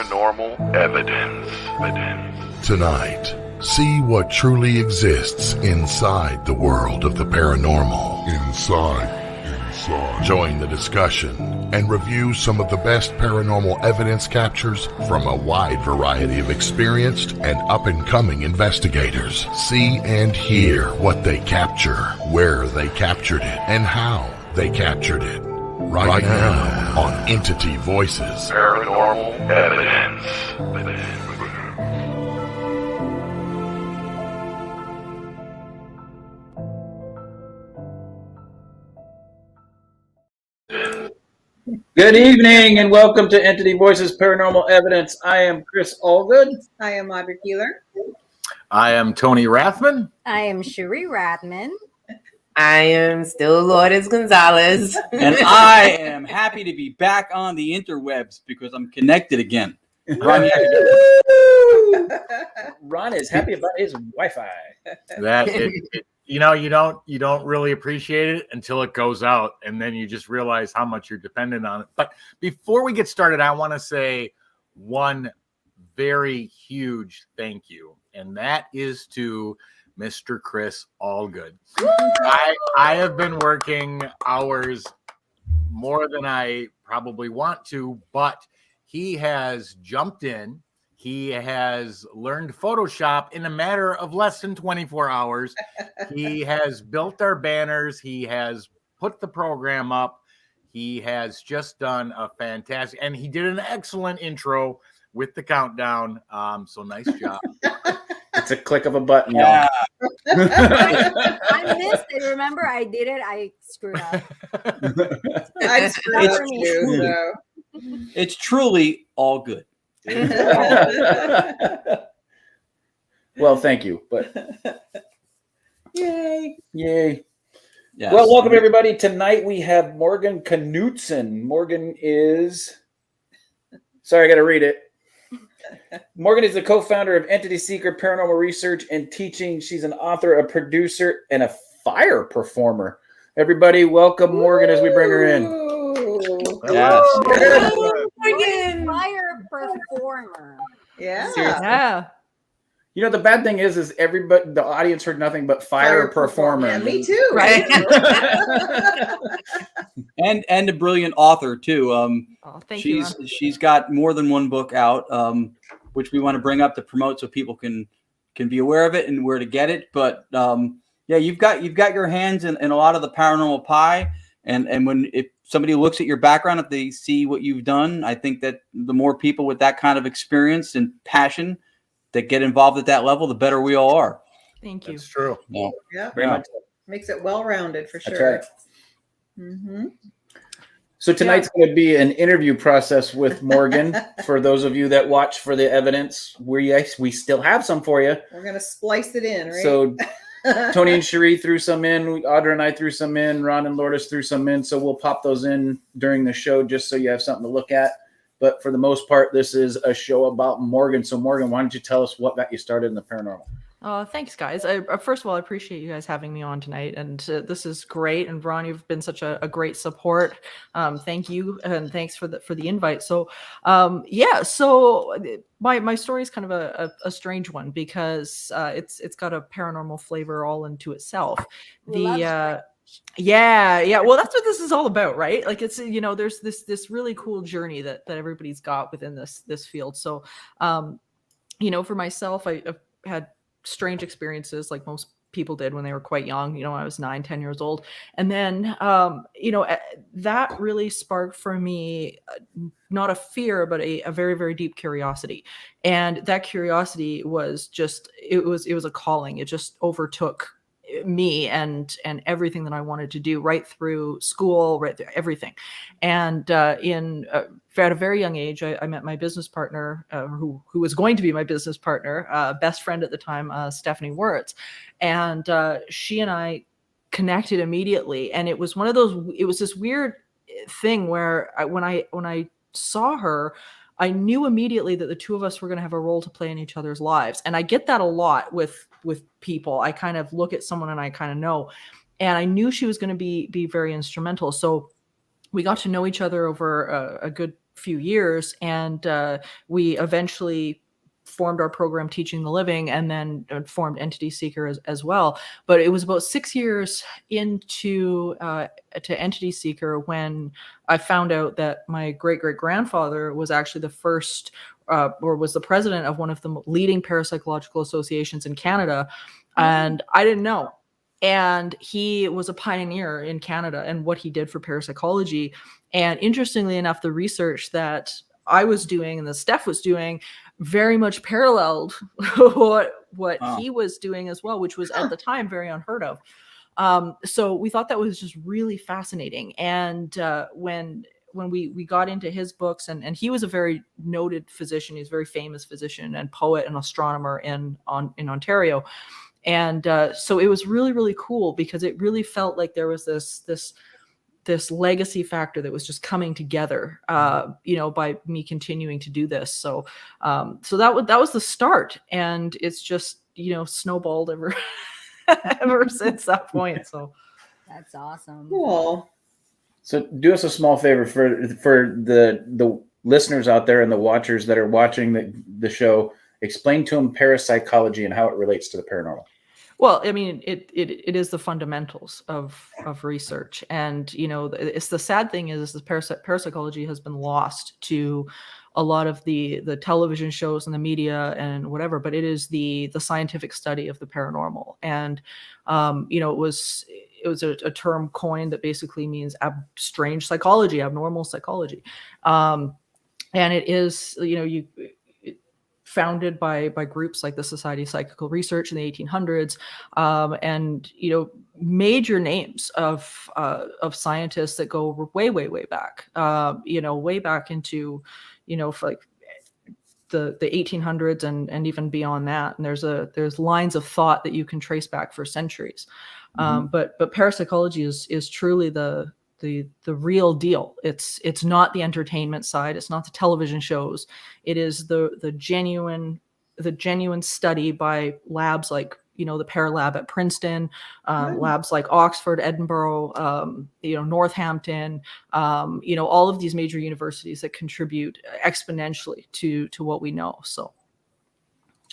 paranormal evidence. Tonight, see what truly exists inside the world of the paranormal. Inside. Join the discussion and review some of the best paranormal evidence captures from a wide variety of experienced and up-and-coming investigators. See and hear what they capture, where they captured it, and how they captured it. Right now on Entity Voices. Paranormal evidence. Good evening and welcome to Entity Voices Paranormal Evidence. I am Chris Allgood. I am Audrey Keeler. I am Tony Rathman. I am Cherie Rathman. I am still Lourdes Gonzalez. And I am happy to be back on the interwebs because I'm connected again. Ron is happy about his Wi-Fi. You don't really appreciate it until it goes out, and then you just realize how much you're dependent on it. But before we get started, I want to say one very huge thank you, and that is to Mr. Chris Allgood. I have been working hours more than I probably want to, but he has jumped in. He has learned Photoshop in a matter of less than 24 hours. He has built our banners. He has put the program up. He has just done a fantastic, and he did an excellent intro with the countdown. So nice job. It's a click of a button, Yeah. y'all. I missed it. Remember, I did it. I screwed up. I screwed up too, so. It's truly all good. Well, thank you. But Yay. yay. Yes. Well, welcome everybody. Tonight we have Morgan Knudsen. Morgan is, sorry, I got to read it. Morgan is the co-founder of Entityseeker Paranormal Research and Teaching. She's an author, a producer, and a fire performer. Everybody, welcome Morgan as we bring her in. Yes. Morgan, fire performer. Yeah. You know, the bad thing is everybody, the audience heard nothing but fire performer. Yeah, me too. Right. And a brilliant author too. Thank you. She's got more than one book out, which we want to bring up to promote so people can be aware of it and where to get it. But yeah, you've got your hands in a lot of the paranormal pie. And when if somebody looks at your background, if they see what you've done, I think that the more people with that kind of experience and passion that get involved at that level, the better we all are. Thank you. That's true. Yeah, Yeah. very much. Makes it well-rounded for That's sure. right. Mm-hmm. So tonight's going to be an interview process with Morgan. For those of you that watch for the evidence, we still have some for you. We're going to splice it in, right? So Tony and Cherie threw some in. Audra and I threw some in. Ron and Lourdes threw some in. So we'll pop those in during the show just so you have something to look at. But for the most part, this is a show about Morgan. So Morgan, why don't you tell us what got you started in the paranormal? Thanks, guys. First of all, I appreciate you guys having me on tonight, and this is great. And Ron, you've been such a great support. Thank you, and thanks for the invite. So, So my story is kind of a strange one because it's got a paranormal flavor all into itself. Yeah. Well, that's what this is all about, right? Like it's, there's this really cool journey that everybody's got within this field. So, for myself, I've had strange experiences like most people did when they were quite young. I was 9-10 years old. And then, that really sparked for me, not a fear, but a very, very deep curiosity. And that curiosity was just, it was a calling. It just overtook me and everything that I wanted to do right through school, right through everything. And at a very young age, I met my business partner, who was going to be my business partner, best friend at the time, Stephanie Wirtz. And she and I connected immediately. And it was it was this weird thing where when I saw her, I knew immediately that the two of us were going to have a role to play in each other's lives. And I get that a lot with people. I kind of look at someone and I kind of know, and I knew she was going to be very instrumental. So we got to know each other over a good few years, and we eventually formed our program Teaching the Living, and then formed Entityseeker as well. But it was about 6 years into to Entityseeker when I found out that my great-great-grandfather was actually the first or was the president of one of the leading parapsychological associations in Canada. And I didn't know. And he was a pioneer in Canada and what he did for parapsychology. And interestingly enough, the research that I was doing and that Steph was doing very much paralleled what he was doing as well, which was at the time very unheard of. So we thought that was just really fascinating. And when we got into his books, and he was a very noted physician, he's a very famous physician and poet and astronomer in Ontario. And so it was really, really cool because it really felt like there was this legacy factor that was just coming together, by me continuing to do this. So that was the start, and it's just, snowballed ever since that point. So That's awesome. Cool. So do us a small favor for the listeners out there and the watchers that are watching the show. Explain to them parapsychology and how it relates to the paranormal. Well, I mean, it is the fundamentals of research, and it's the sad thing is parapsychology has been lost to a lot of the television shows and the media and whatever, but it is the scientific study of the paranormal. And it was a term coined that basically means strange psychology, abnormal psychology, and it is founded by groups like the Society of Psychical Research in the 1800s, and major names of scientists that go way back, way back into like the 1800s and even beyond that. And there's lines of thought that you can trace back for centuries. But parapsychology is truly the real deal. It's not the entertainment side. It's not the television shows. It is the genuine study by labs like the Paralab at Princeton, labs like Oxford, Edinburgh, Northampton, all of these major universities that contribute exponentially to what we know. So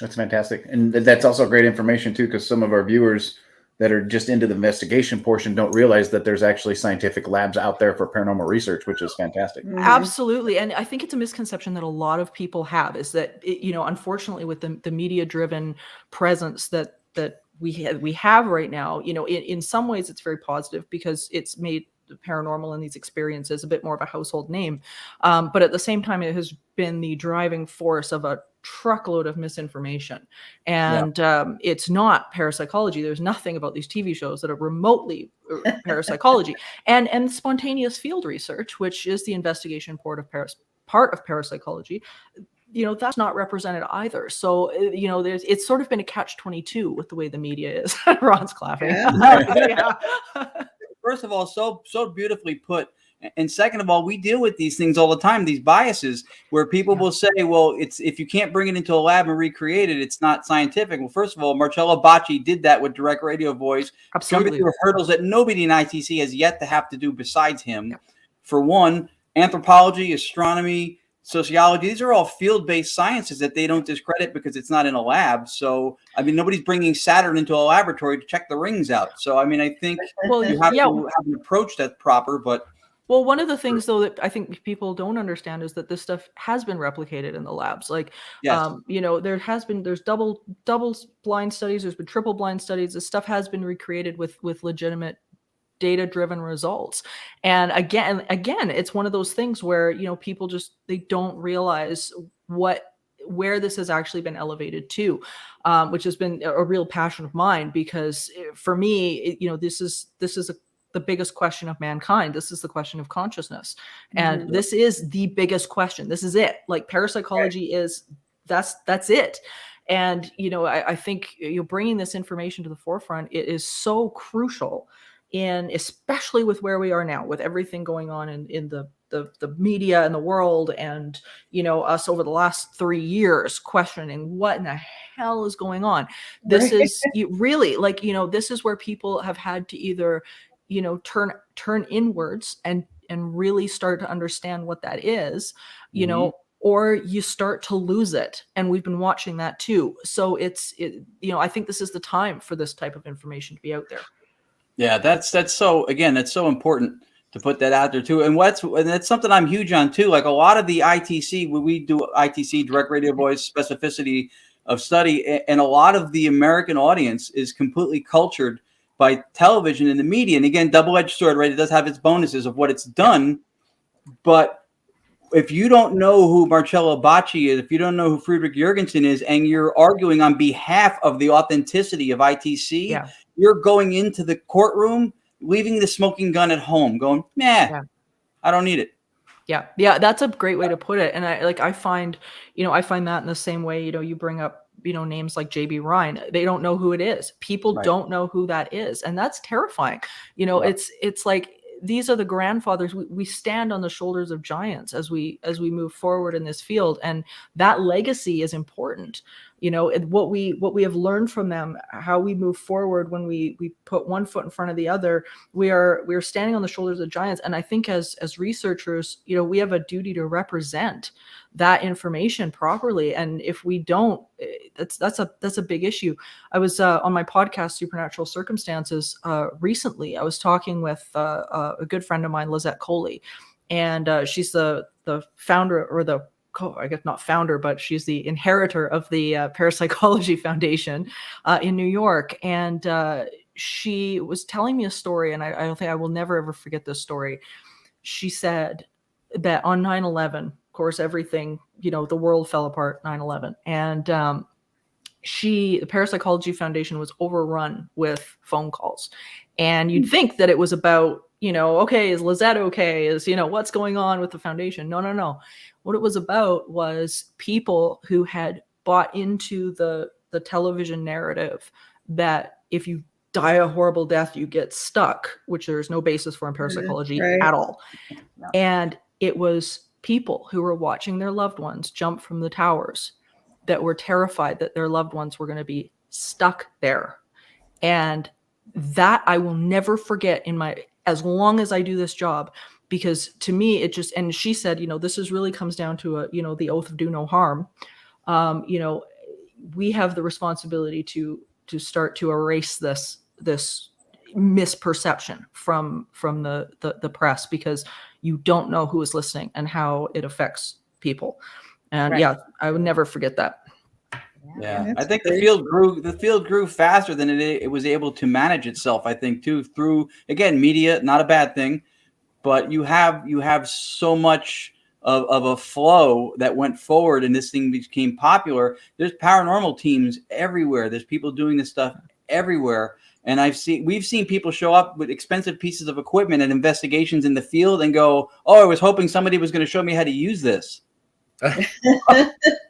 that's fantastic, and that's also great information too, because some of our viewers that are just into the investigation portion don't realize that there's actually scientific labs out there for paranormal research, which is fantastic. Absolutely. And I think it's a misconception that a lot of people have, is that, unfortunately with the media driven presence that we have right now, in some ways it's very positive because it's made the paranormal and these experiences a bit more of a household name. But at the same time, it has been the driving force of a truckload of misinformation, and it's not parapsychology. There's nothing about these TV shows that are remotely parapsychology, and spontaneous field research, which is the investigation part of parapsychology. That's not represented either. So it's sort of been a catch-22 with the way the media is. Ron's clapping. Yeah. First of all, so beautifully put. And second of all, we deal with these things all the time, these biases where people will say, well, if you can't bring it into a lab and recreate it, it's not scientific. Well, first of all, Marcello Bacci did that with direct radio voice. Absolutely. Jumping through hurdles that nobody in ITC has yet to have to do besides him. For one, anthropology, astronomy, sociology, these are all field-based sciences that they don't discredit because it's not in a lab. So, I mean, nobody's bringing Saturn into a laboratory to check the rings out. So, I mean, I think you have to have an approach that's proper, but... Well, one of the things, though, that I think people don't understand is that this stuff has been replicated in the labs. Like, there's double blind studies, there's been triple blind studies. This stuff has been recreated with legitimate data-driven results. And again, it's one of those things where, people just, they don't realize where this has actually been elevated to, which has been a real passion of mine, because for me, this is the biggest question of mankind. This is the question of consciousness. And this is the biggest question. This is it. Like, parapsychology is, that's it. And, I think, bringing this information to the forefront, it is so crucial, especially with where we are now, with everything going on in the media and the world, and, us over the last 3 years questioning what in the hell is going on. This is really like, this is where people have had to either, turn inwards and and really start to understand what that is, you know, or you start to lose it. And we've been watching that too. So you know, I think this is the time for this type of information to be out there. Yeah, that's so, again, that's so important to put that out there too. And that's something I'm huge on too. Like a lot of the ITC, when we do ITC, direct radio voice specificity of study, and a lot of the American audience is completely cultured by television and the media. And again, double-edged sword, right? It does have its bonuses of what it's done, but if you don't know who Marcello Bacci is, if you don't know who Friedrich Jurgensen is, and you're arguing on behalf of the authenticity of ITC, you're going into the courtroom, leaving the smoking gun at home, going, I don't need it. Yeah, that's a great way to put it. And I find that in the same way, you know, you bring up, you know, names like JB Rhine, they don't know who it is. People don't know who that is. And that's terrifying. You know, it's like, these are the grandfathers. We stand on the shoulders of giants as we move forward in this field, and that legacy is important. You know, what we have learned from them, how we move forward when we put one foot in front of the other. We are standing on the shoulders of giants, and I think as researchers, you know, we have a duty to represent that information properly. And if we don't, that's a big issue. I was on my podcast Supernatural Circumstances recently. I was talking with a good friend of mine, Lizette Coley, and she's the founder, or I guess not founder, but she's the inheritor of the Parapsychology Foundation in New York. And she was telling me a story, and I don't think I will never ever forget this story. She said that on 9/11, of course, everything, you know, the world fell apart 9/11. And the Parapsychology Foundation was overrun with phone calls. And you'd think that it was about, you know, okay, is Lizette okay? Is, you know, what's going on with the foundation? No. What it was about was people who had bought into the television narrative that if you die a horrible death, you get stuck, which there's no basis for in parapsychology at all. And it was people who were watching their loved ones jump from the towers that were terrified that their loved ones were going to be stuck there. And that I will never forget as long as I do this job, because to me, it just, and she said, you know, this really comes down to you know, the oath of do no harm. You know, we have the responsibility to start to erase this misperception from the press, because you don't know who is listening and how it affects people. And I would never forget that. Yeah, I think the field grew faster than it was able to manage itself. I think too, through, again, media, not a bad thing, but you have so much of a flow that went forward, and this thing became popular. There's paranormal teams everywhere. There's people doing this stuff everywhere. And we've seen people show up with expensive pieces of equipment and investigations in the field and go, "Oh, I was hoping somebody was going to show me how to use this."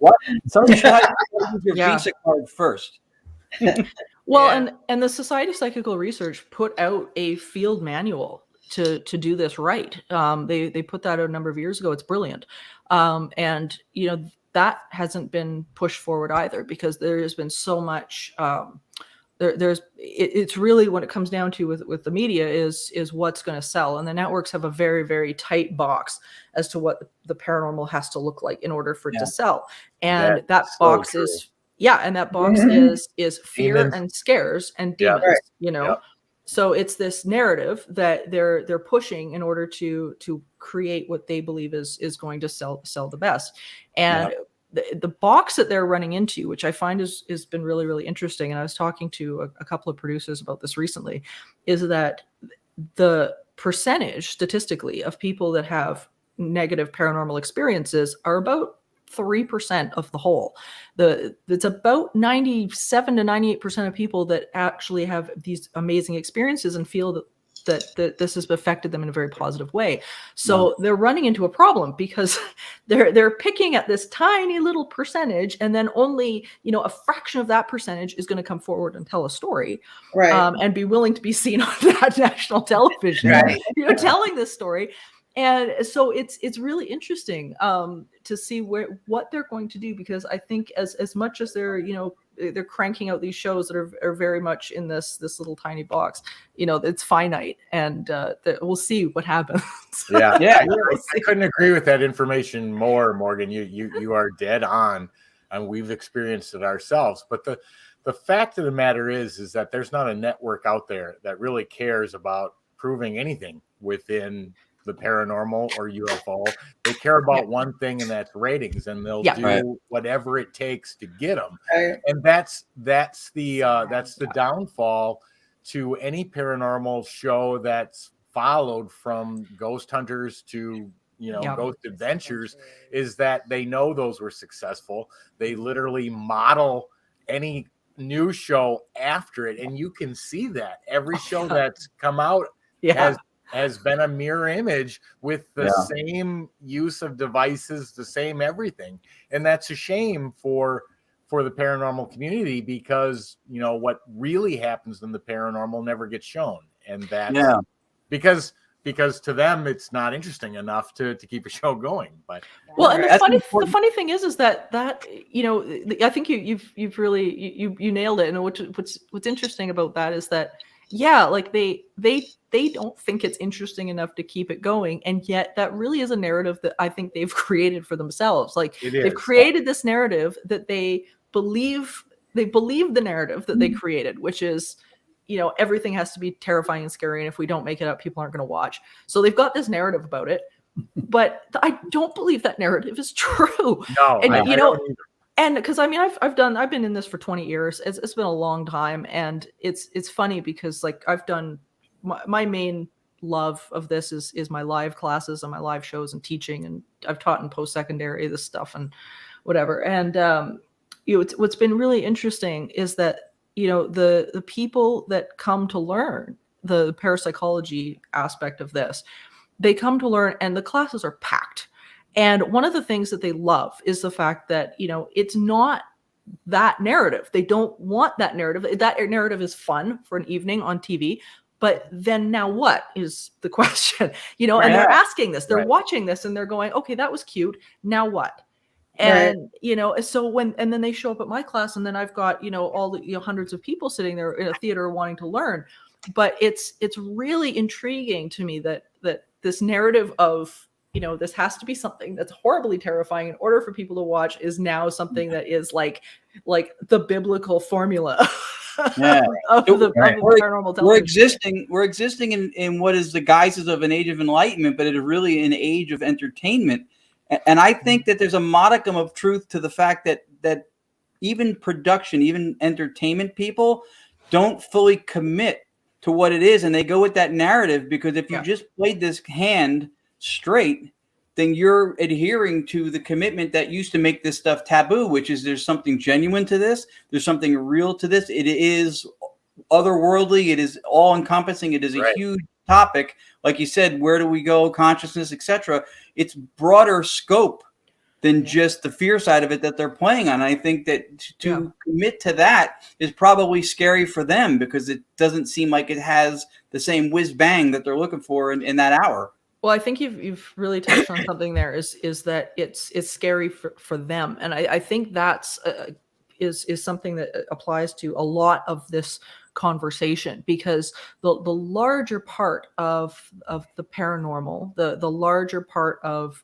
What? Somebody should have to use your Visa card first. Well, and the Society of Psychical Research put out a field manual to do this right. They put that out a number of years ago. It's brilliant. And you know, that hasn't been pushed forward either, because there has been so much. It's really, when it comes down to with the media is what's going to sell, and the networks have a very, very tight box as to what the paranormal has to look like in order for it to sell. And that box is is fear demons, and scares and demons. You know, so it's this narrative that they're pushing in order to create what they believe is going to sell the best. And the box that they're running into, which I find has been really, really interesting, and I was talking to a couple of producers about this recently, is that the percentage statistically of people that have negative paranormal experiences are about 3% of the whole. It's about 97 to 98% of people that actually have these amazing experiences and feel that this has affected them in a very positive way. So they're running into a problem, because they're picking at this tiny little percentage, and then only, you know, a fraction of that percentage is going to come forward and tell a story, and be willing to be seen on that national television, you know, telling this story. And so it's really interesting to see what they're going to do, because I think as much as they're, you know, they're cranking out these shows that are very much in this little tiny box. It's finite, and we'll see what happens. Yeah, We'll I couldn't agree with that information more, Morgan. You are dead on, and we've experienced it ourselves. But the fact of the matter is that there's not a network out there that really cares about proving anything within the paranormal or UFO. They care about one thing, and that's ratings, and they'll do whatever it takes to get them. And that's the downfall to any paranormal show that's followed, from Ghost Hunters to Ghost Adventures, is that they know those were successful. They literally model any new show after it, and you can see that every show that's come out has been a mirror image with the same use of devices, the same everything. And that's a shame for the paranormal community, because what really happens in the paranormal never gets shown, and that's because to them it's not interesting enough to keep a show going. But and the funny thing is that I think you've really nailed it. And what's interesting about that is that like they don't think it's interesting enough to keep it going, and yet that really is a narrative that I think they've created for themselves. Like, they've created this narrative that they believe the narrative that they created, which is everything has to be terrifying and scary, and if we don't make it up, people aren't going to watch. So they've got this narrative about it, but I don't believe that narrative is true. No, and I don't either. And because I've been in this for 20 years. It's been a long time, and it's funny because like I've done my main love of this is my live classes and my live shows and teaching, and I've taught in post-secondary this stuff and whatever. And what's been really interesting is that the people that come to learn the parapsychology aspect of this, they come to learn, and the classes are packed. And one of the things that they love is the fact that, it's not that narrative. They don't want that narrative. That narrative is fun for an evening on TV. But then now what is the question? And they're asking this, they're watching this, and they're going, okay, that was cute. Now what? And, so and then they show up at my class, and then I've got, all the hundreds of people sitting there in a theater wanting to learn. But it's really intriguing to me that this narrative of, this has to be something that's horribly terrifying in order for people to watch is now something that is like the biblical formula of the paranormal television. We're existing in what is the guises of an age of enlightenment, but it is really an age of entertainment. And I think that there's a modicum of truth to the fact that even production, even entertainment people don't fully commit to what it is. And they go with that narrative, because if you just played this hand straight, then you're adhering to the commitment that used to make this stuff taboo, which is there's something genuine to this. There's something real to this. It is otherworldly. It is all encompassing. It is a huge topic. Like you said, where do we go? Consciousness, etc. It's broader scope than just the fear side of it that they're playing on. I think that to commit to that is probably scary for them, because it doesn't seem like it has the same whiz bang that they're looking for in that hour. Well, I think you've really touched on something there. Is that it's scary for them, and I think that's is something that applies to a lot of this conversation, because the larger part of the paranormal, the larger part of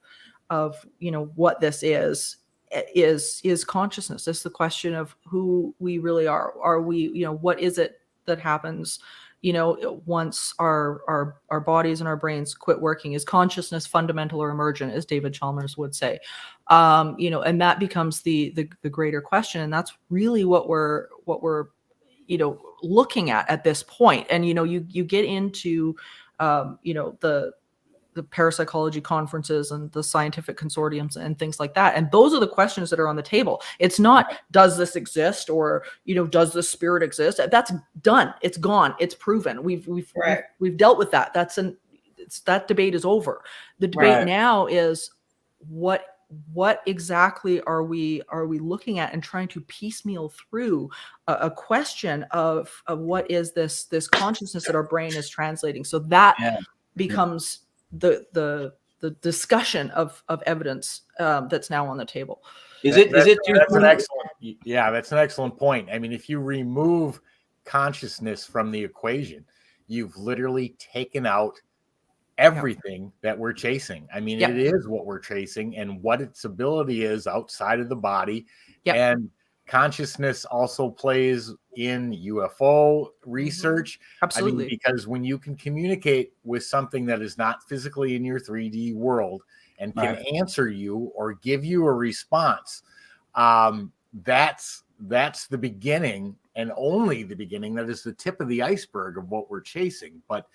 what this is consciousness. It's the question of who we really are. Are we, what is it that happens once our bodies and our brains quit working? Is consciousness fundamental or emergent, as David Chalmers would say? And that becomes the greater question, and that's really what we're looking at this point. And you get into the parapsychology conferences and the scientific consortiums and things like that. And those are the questions that are on the table. It's not, does this exist, or, does the spirit exist? That's done. It's gone. It's proven. We've dealt with that. That debate is over. The debate now is what exactly are we looking at, and trying to piecemeal through a question of what is this consciousness that our brain is translating. So that becomes the the discussion of evidence that's now on the table. Is it That's an too excellent, yeah, that's an excellent point. I mean, if you remove consciousness from the equation, you've literally taken out everything that we're chasing. I mean, Yep. it is what we're chasing and what its ability is outside of the body. Yep. And consciousness also plays in UFO research. Absolutely. I mean, because when you can communicate with something that is not physically in your 3D world and can answer you or give you a response, that's the beginning, and only the beginning. That is the tip of the iceberg of what we're chasing. But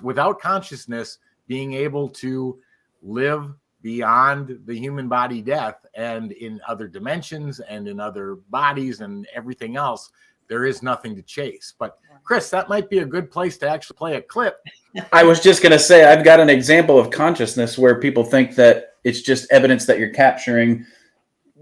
without consciousness, being able to live beyond the human body death and in other dimensions and in other bodies and everything else, there is nothing to chase. But Chris, that might be a good place to actually play a clip. I was just going to say, I've got an example of consciousness where people think that it's just evidence that you're capturing,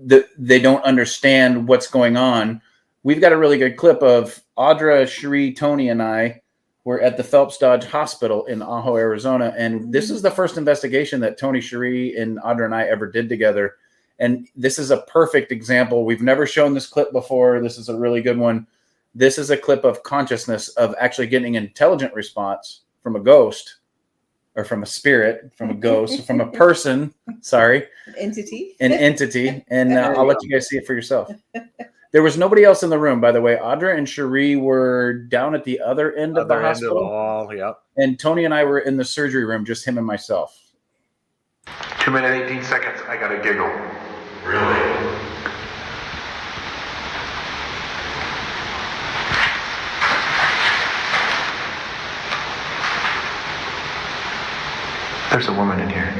that they don't understand what's going on. We've got a really good clip of Audra, Cherie, Tony, and I were at the Phelps Dodge Hospital in Ajo, Arizona. And this is the first investigation that Tony, Cherie, and Audra and I ever did together. And this is a perfect example. We've never shown this clip before. This is a really good one. This is a clip of consciousness, of actually getting an intelligent response from a ghost, or from a spirit, from a ghost, from a person, sorry. Entity. An entity. And I'll let you guys see it for yourself. There was nobody else in the room, by the way. Audra and Cherie were down at the other end of the hospital. Hall, yep. And Tony and I were in the surgery room, just him and myself. 2 minutes, 18 seconds. I got a giggle. Really? There's a woman in here.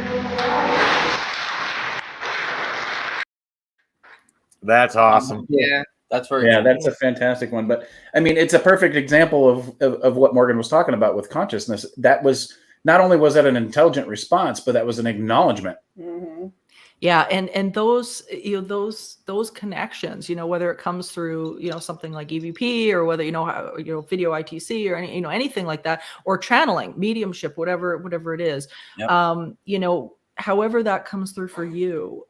That's awesome. Yeah, that's very Yeah, cool. that's a fantastic one. But I mean, it's a perfect example of what Morgan was talking about with consciousness. That was, not only was that an intelligent response, but that was an acknowledgement. Mm-hmm. Yeah, and those, you know, those connections, you know, whether it comes through, you know, something like EVP, or whether, you know, video ITC, or any, you know, anything like that, or channeling, mediumship, whatever it is, Yep. you know, however that comes through for you,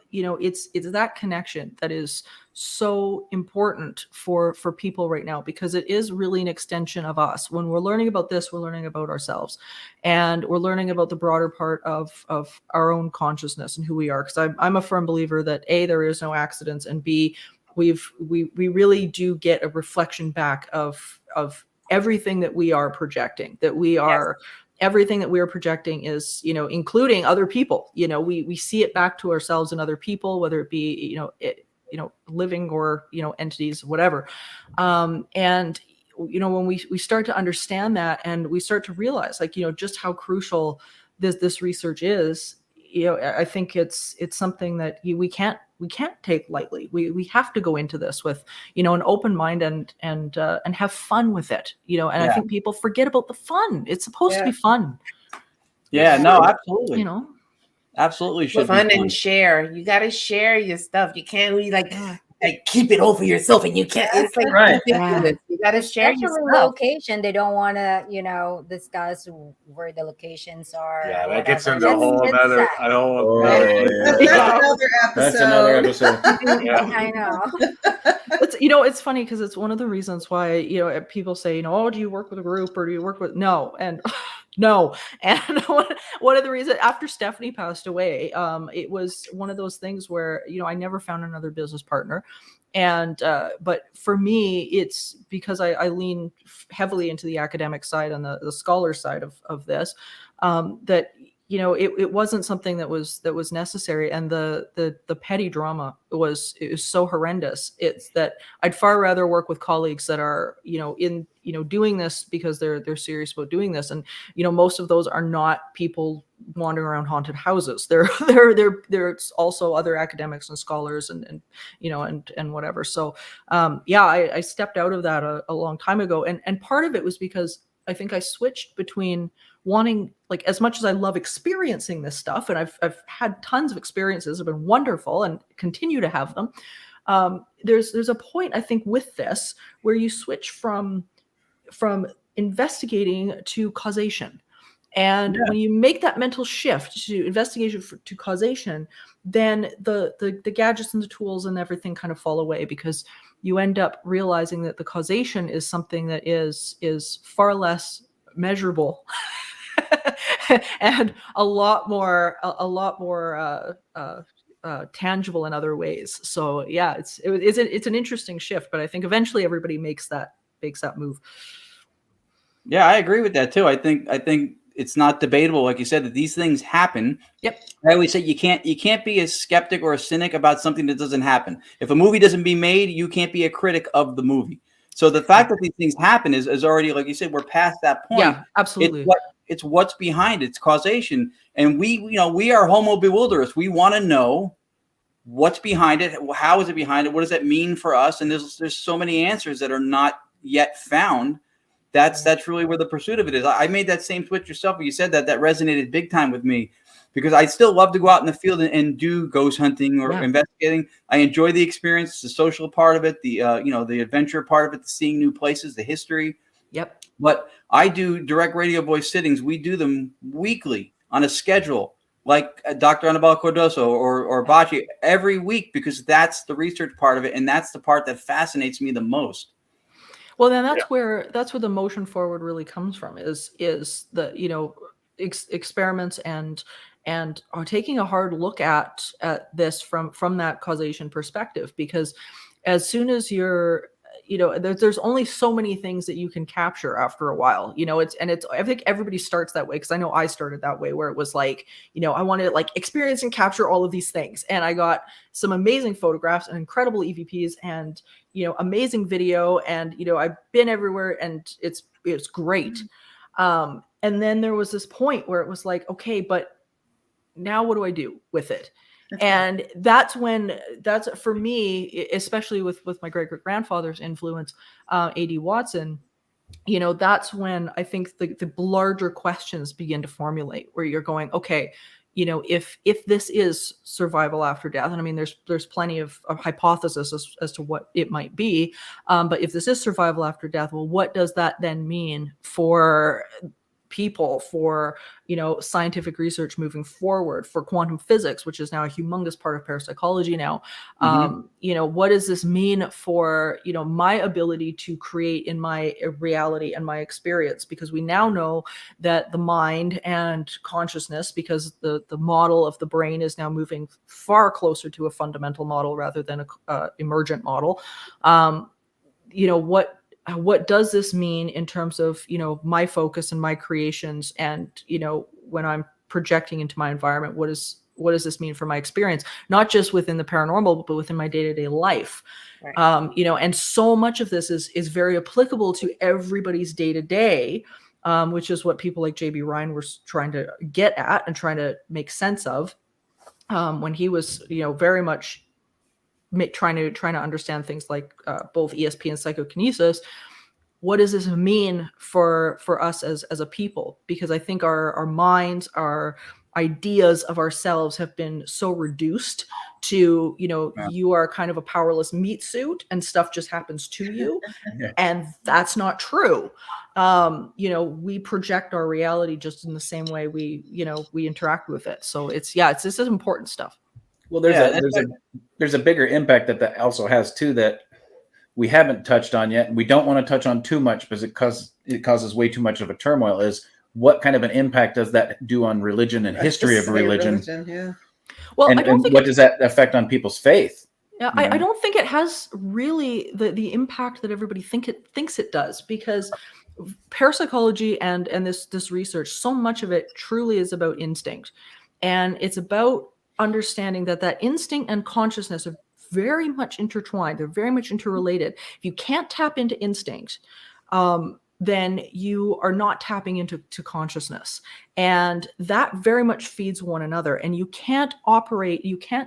you know, it's that connection that is so important for people right now, because it is really an extension of us. When we're learning about this, we're learning about ourselves, and we're learning about the broader part of our own consciousness and who we are. Because I'm a firm believer that A, there is no accidents, and B, we really do get a reflection back of everything that we are projecting, that we are. Yes. Everything that we are projecting is, you know, including other people. You know, we see it back to ourselves and other people, whether it be, you know, living or, you know, entities, whatever. And, you know, when we start to understand that, and we start to realize, like, you know, just how crucial this research is, you know, I think it's something that we can't take lightly. We have to go into this with, you know, an open mind and have fun with it, you know. And I think people forget about the fun. It's supposed to be fun. Yeah, no, absolutely. You know, absolutely should Fun be fun. and share. You got to share your stuff. You can't really like keep it all for yourself, and you can't. It's like Right. ridiculous. You got to share your Especially stuff. location. They don't want to, you know, discuss where the locations are. Yeah, or that gets whatever. into a whole That's nother. sad. That's another episode. That's another episode. Yeah. I know. it's, you know, it's funny because it's one of the reasons why, you know, people say, you know, oh, do you work with a group, or do you work with no? And no. And one of the reasons, after Stephanie passed away, it was one of those things where, you know, I never found another business partner. And but for me, it's because I lean heavily into the academic side and the scholar side of this, that, you know, it wasn't something that was necessary. And the petty drama was so horrendous. It's that I'd far rather work with colleagues that are, you know, in, you know, doing this because they're serious about doing this. And, you know, most of those are not people wandering around haunted houses. There's also other academics and scholars and you know, and whatever. So I stepped out of that a long time ago. And part of it was because I think I switched between wanting, like, as much as I love experiencing this stuff, and I've had tons of experiences, have been wonderful and continue to have them. There's a point, I think, with this where you switch from investigating to causation. And when you make that mental shift to investigation to causation, then the gadgets and the tools and everything kind of fall away, because you end up realizing that the causation is something that is far less measurable and a lot more tangible in other ways. So yeah, it's an interesting shift, but I think eventually everybody makes that move. Yeah, I agree with that too. I think it's not debatable, like you said, that these things happen. Yep. I always say you can't be a skeptic or a cynic about something that doesn't happen. If a movie doesn't be made, you can't be a critic of the movie. So the fact that these things happen is already, like you said, we're past that point. Yeah, absolutely. It's what's behind it. It's causation. And we are homo bewilderers. We want to know what's behind it. How is it behind it? What does that mean for us? And there's so many answers that are not yet found. That's really where the pursuit of it is. I made that same switch yourself. You said that resonated big time with me, because I still love to go out in the field and do ghost hunting or investigating. I enjoy the experience, the social part of it, the the adventure part of it, the seeing new places, the history. Yep. But I do direct radio voice sittings. We do them weekly on a schedule, like Dr. Annabelle Cordoso or Bacci, every week, because that's the research part of it, and that's the part that fascinates me the most. Well, then that's where the motion forward really comes from, is the experiments and taking a hard look at this from that causation perspective, because as soon as you're there's only so many things that you can capture after a while. I think everybody starts that way, because I know I started that way, where it was like, I wanted to like experience and capture all of these things. And I got some amazing photographs and incredible EVPs and, amazing video. And, I've been everywhere, and it's great. And then there was this point where it was like, okay, but now what do I do with it? And that's for me, especially with my great grandfather's influence, A.D. Watson, that's when I think the larger questions begin to formulate, where you're going, okay, if this is survival after death, and I mean, there's plenty of hypotheses as to what it might be, but if this is survival after death, well, what does that then mean for people, for scientific research moving forward, for quantum physics, which is now a humongous part of parapsychology now. What does this mean for my ability to create in my reality and my experience? Because we now know that the mind and consciousness, because the model of the brain is now moving far closer to a fundamental model rather than a emergent model. What does this mean in terms of, my focus and my creations, and, when I'm projecting into my environment, what does this mean for my experience, not just within the paranormal, but within my day-to-day life? Right. And so much of this is very applicable to everybody's day-to-day, which is what people like J.B. Rhine were trying to get at and trying to make sense of, when he was, very much trying to understand things like both ESP and psychokinesis. What does this mean for us as a people? Because I think our minds, our ideas of ourselves have been so reduced to, you are kind of a powerless meat suit and stuff just happens to you. And that's not true. We project our reality just in the same way we interact with it. So this is important stuff. Well, there's a bigger impact that also has too, that we haven't touched on yet, and we don't want to touch on too much because it causes way too much of a turmoil. Is what kind of an impact does that do on religion and history of religion? Well, and, I don't think what does that affect on people's faith? Yeah, I don't think it has really the impact that everybody thinks it does, because parapsychology and this research, so much of it truly is about instinct, and it's about understanding that instinct and consciousness are very much intertwined. They're very much interrelated. If you can't tap into instinct, then you are not tapping into consciousness. And that very much feeds one another. And you can't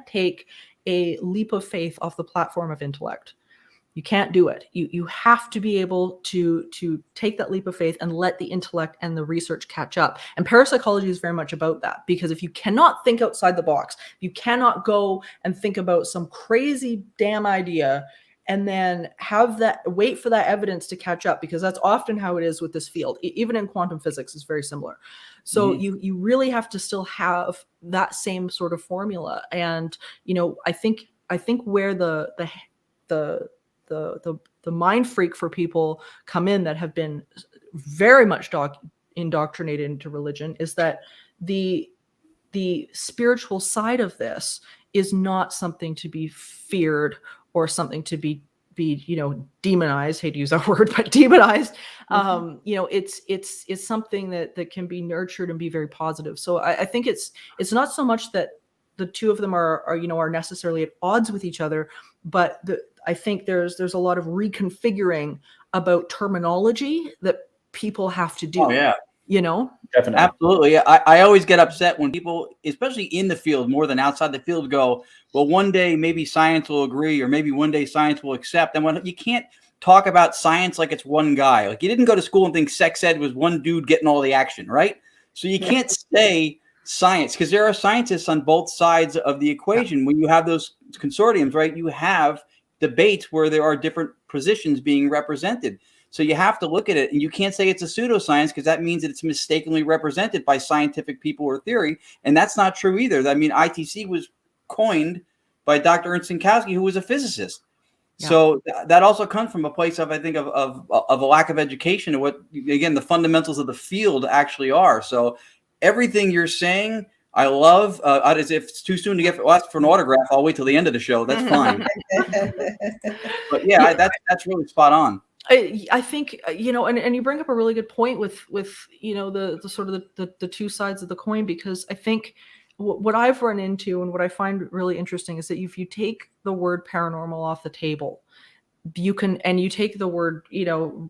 take a leap of faith off the platform of intellect. You can't do it. You have to be able to take that leap of faith and let the intellect and the research catch up. And parapsychology is very much about that, because if you cannot think outside the box, you cannot go and think about some crazy damn idea and then wait for that evidence to catch up, because that's often how it is with this field. Even in quantum physics, it's very similar. So you really have to still have that same sort of formula. And I think where the mind freak for people come in that have been very much indoctrinated into religion is that the spiritual side of this is not something to be feared or something to be demonized. Hate to use that word, but demonized. It's something that can be nurtured and be very positive. So I think it's not so much that the two of them are necessarily at odds with each other, but I think there's a lot of reconfiguring about terminology that people have to do. Oh, yeah. Definitely. Absolutely. I always get upset when people, especially in the field more than outside the field, go, well, one day maybe science will agree, or maybe one day science will accept. And when you can't talk about science like it's one guy, like you didn't go to school and think sex ed was one dude getting all the action, right? So you can't say science, because there are scientists on both sides of the equation. When you have those consortiums, right, you have debates where there are different positions being represented. So you have to look at it, and you can't say it's a pseudoscience because that means that it's mistakenly represented by scientific people or theory, and that's not true either. I mean, ITC was coined by Dr. Ernst Kowski, who was a physicist. Yeah. So that also comes from a place of, I think, of a lack of education of what, again, the fundamentals of the field actually are. So everything you're saying, I love. As if it's too soon to ask for an autograph, I'll wait till the end of the show. That's fine. But yeah, that's really spot on. I think, and you bring up a really good point with the sort of the two sides of the coin, because I think what I've run into and what I find really interesting is that if you take the word paranormal off the table, you take the word,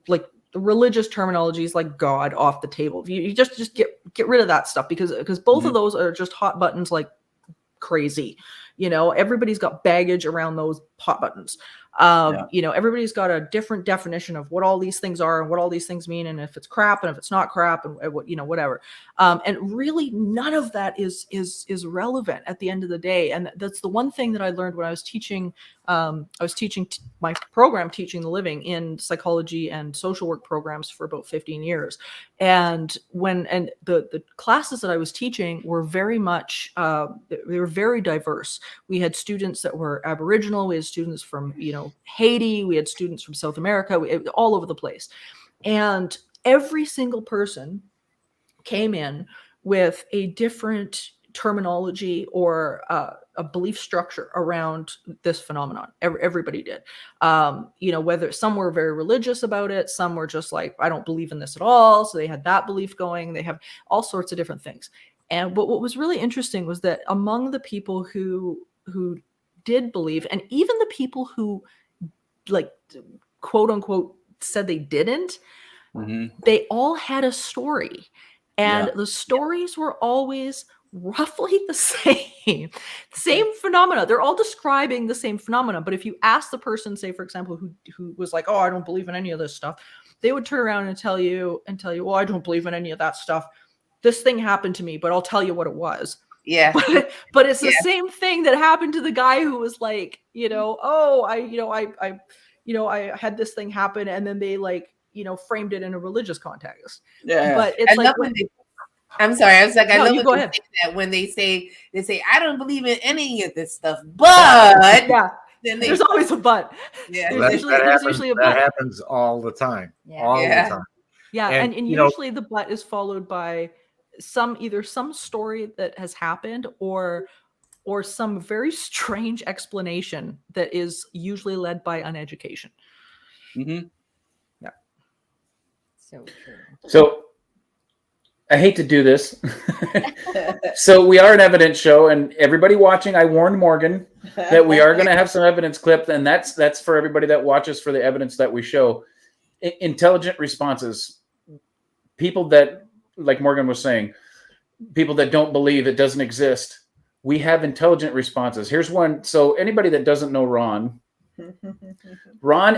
like the religious terminologies like God off the table. You just get rid of that stuff because both of those are just hot buttons like crazy. Everybody's got baggage around those hot buttons. Everybody's got a different definition of what all these things are and what all these things mean, and if it's crap and if it's not crap and what, whatever. And really none of that is relevant at the end of the day. And that's the one thing that I learned when I was teaching. My program, Teaching the Living, in psychology and social work programs for about 15 years. And the classes that I was teaching were very much, they were very diverse. We had students that were Aboriginal. We had students from, Haiti. We had students from South America, all over the place. And every single person came in with a different terminology or a belief structure around this phenomenon. Everybody did. Whether some were very religious about it, some were just like, I don't believe in this at all. So they had that belief going. They have all sorts of different things. And what was really interesting was that among the people who did believe, and even the people who, like, quote unquote, said they didn't, they all had a story. And the stories were always roughly the same phenomena. They're all describing the same phenomena. But if you ask the person, say, for example, who was like, oh, I don't believe in any of this stuff, they would turn around and tell you, well, I don't believe in any of that stuff. This thing happened to me, but I'll tell you what it was. Yeah. But it's the same thing that happened to the guy who was like, I had this thing happen, and then they framed it in a religious context. Yeah. But it's I'm sorry. I was like, I love go ahead. That when they say, I don't believe in any of this stuff, but then there's always a but. Yeah. There's usually a but. That happens all the time. All the time. Yeah. And usually the but is followed by either some story that has happened or some very strange explanation that is usually led by uneducation. Mm-hmm. So true. So I hate to do this. So we are an evidence show, and everybody watching, I warned Morgan that we are going to have some evidence clipped, and that's for everybody that watches for the evidence that we show. Intelligent responses. People that, like Morgan was saying, people that don't believe it doesn't exist. We have intelligent responses. Here's one. So anybody that doesn't know Ron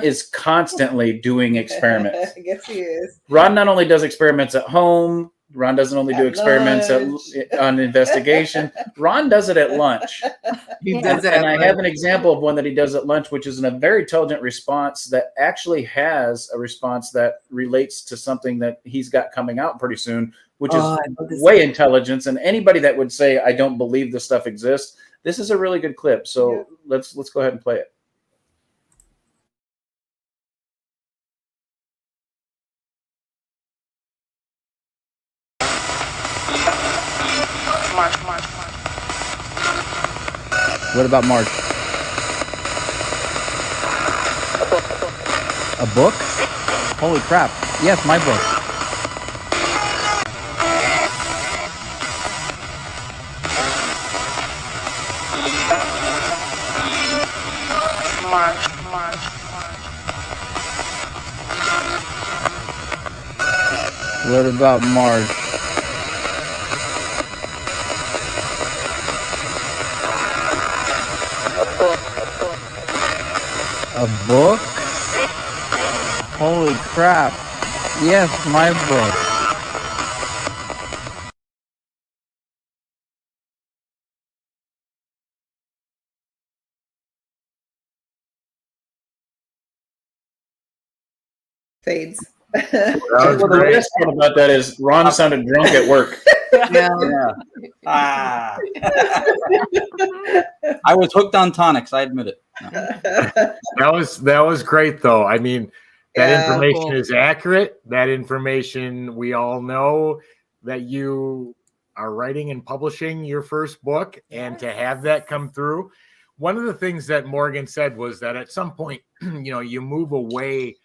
is constantly doing experiments. I guess he is. Ron not only does experiments at home, Ron doesn't only do experiments on investigation. Ron does it at lunch. He does it. And I have an example of one that he does at lunch, which is a very intelligent response that actually has a response that relates to something that he's got coming out pretty soon which is I love this way clip. intelligence. And anybody that would say, I don't believe this stuff exists, this is a really good clip. So let's go ahead and play it. What about March? A book? Holy crap. Yes, my book. What about March? A book? Holy crap. Yes, my book. Fades. Well, the best part about that is Ron sounded drunk at work. Yeah. Ah. I was hooked on tonics. I admit it. No. That was great, though. I mean, that Yeah, information cool. is accurate. That information, we all know that you are writing and publishing your first book, and to have that come through. One of the things that Morgan said was that at some point, you move away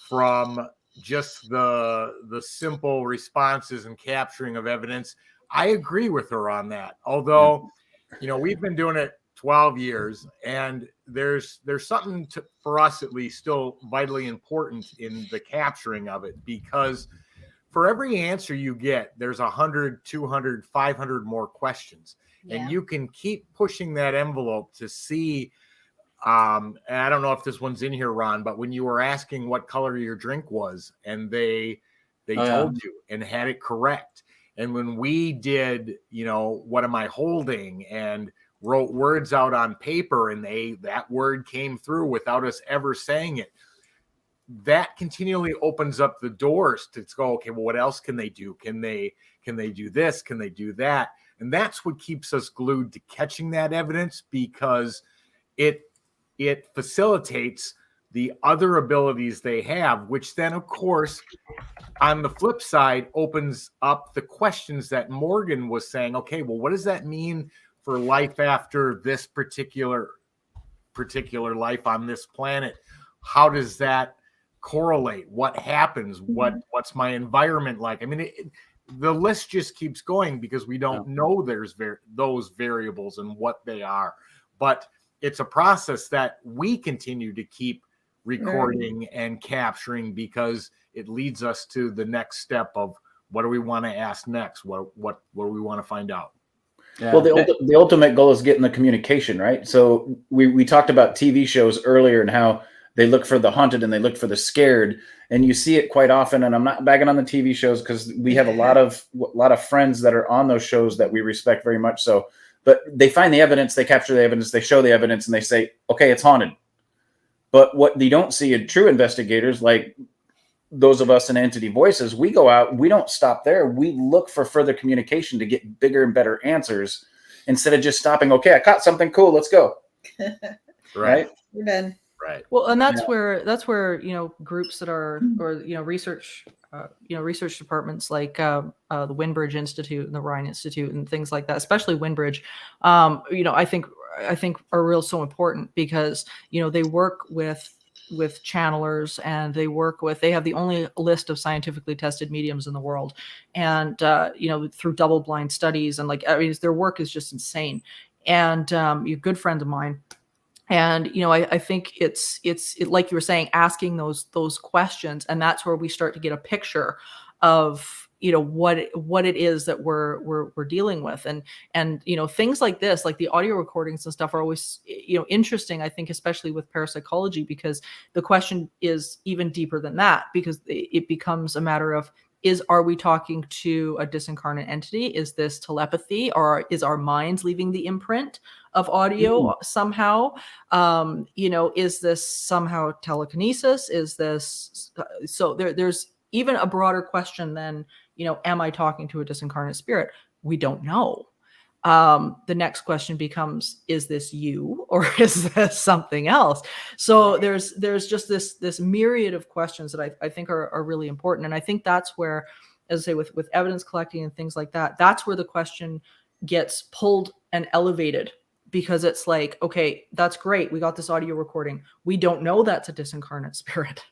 from just the simple responses and capturing of evidence. I agree with her on that. Although, we've been doing it 12 years, and there's something for us at least still vitally important in the capturing of it, because for every answer you get, there's 100, 200, 500 more questions. Yeah. And you can keep pushing that envelope to see. And I don't know if this one's in here, Ron, but when you were asking what color your drink was, and they told you and had it correct. And when we did, what am I holding, and wrote words out on paper, and that word came through without us ever saying it, that continually opens up the doors to go, okay, well, what else can they do? Can they do this? Can they do that? And that's what keeps us glued to catching that evidence, because it facilitates the other abilities they have, which then, of course, on the flip side, opens up the questions that Morgan was saying. Okay, well, what does that mean for life after this particular life on this planet? How does that correlate? What happens? What's my environment like? I mean, the list just keeps going, because we don't know there's those variables and what they are. But it's a process that we continue to keep recording and capturing, because it leads us to the next step of what do we want to ask next? What do we want to find out? Yeah. Well, the ultimate goal is getting the communication, right? So we talked about TV shows earlier and how they look for the haunted and they look for the scared, and you see it quite often. And I'm not bagging on the TV shows, because we have a lot of friends that are on those shows that we respect very much. So, but they find the evidence, they capture the evidence, they show the evidence, and they say, okay, it's haunted. But what they don't see in true investigators, like those of us in Entity Voices, we go out, we don't stop there. We look for further communication to get bigger and better answers, instead of just stopping, okay, I caught something cool, let's go. Right? We're done. Right. Well, and that's where groups that are, or research research departments like the Windbridge Institute and the Rhine Institute and things like that, especially Windbridge, I think are so important, because they work with channelers, and they have the only list of scientifically tested mediums in the world, and through double blind studies, and their work is just insane. And you're good friends of mine. And I think it's like you were saying, asking those questions, and that's where we start to get a picture of what it is that we're dealing with, and things like this, like the audio recordings and stuff, are always interesting. I think especially with parapsychology, because the question is even deeper than that, because it becomes a matter of, are we talking to a disincarnate entity? Is this telepathy, or is our minds leaving the imprint of audio somehow? Is this somehow telekinesis? Is this so? There's even a broader question than, am I talking to a disincarnate spirit? We don't know. The next question becomes, is this you or is this something else? So there's just this myriad of questions that I think are really important. And I think that's where, as I say, with evidence collecting and things like that, that's where the question gets pulled and elevated, because it's like, okay, that's great. We got this audio recording. We don't know that's a disincarnate spirit.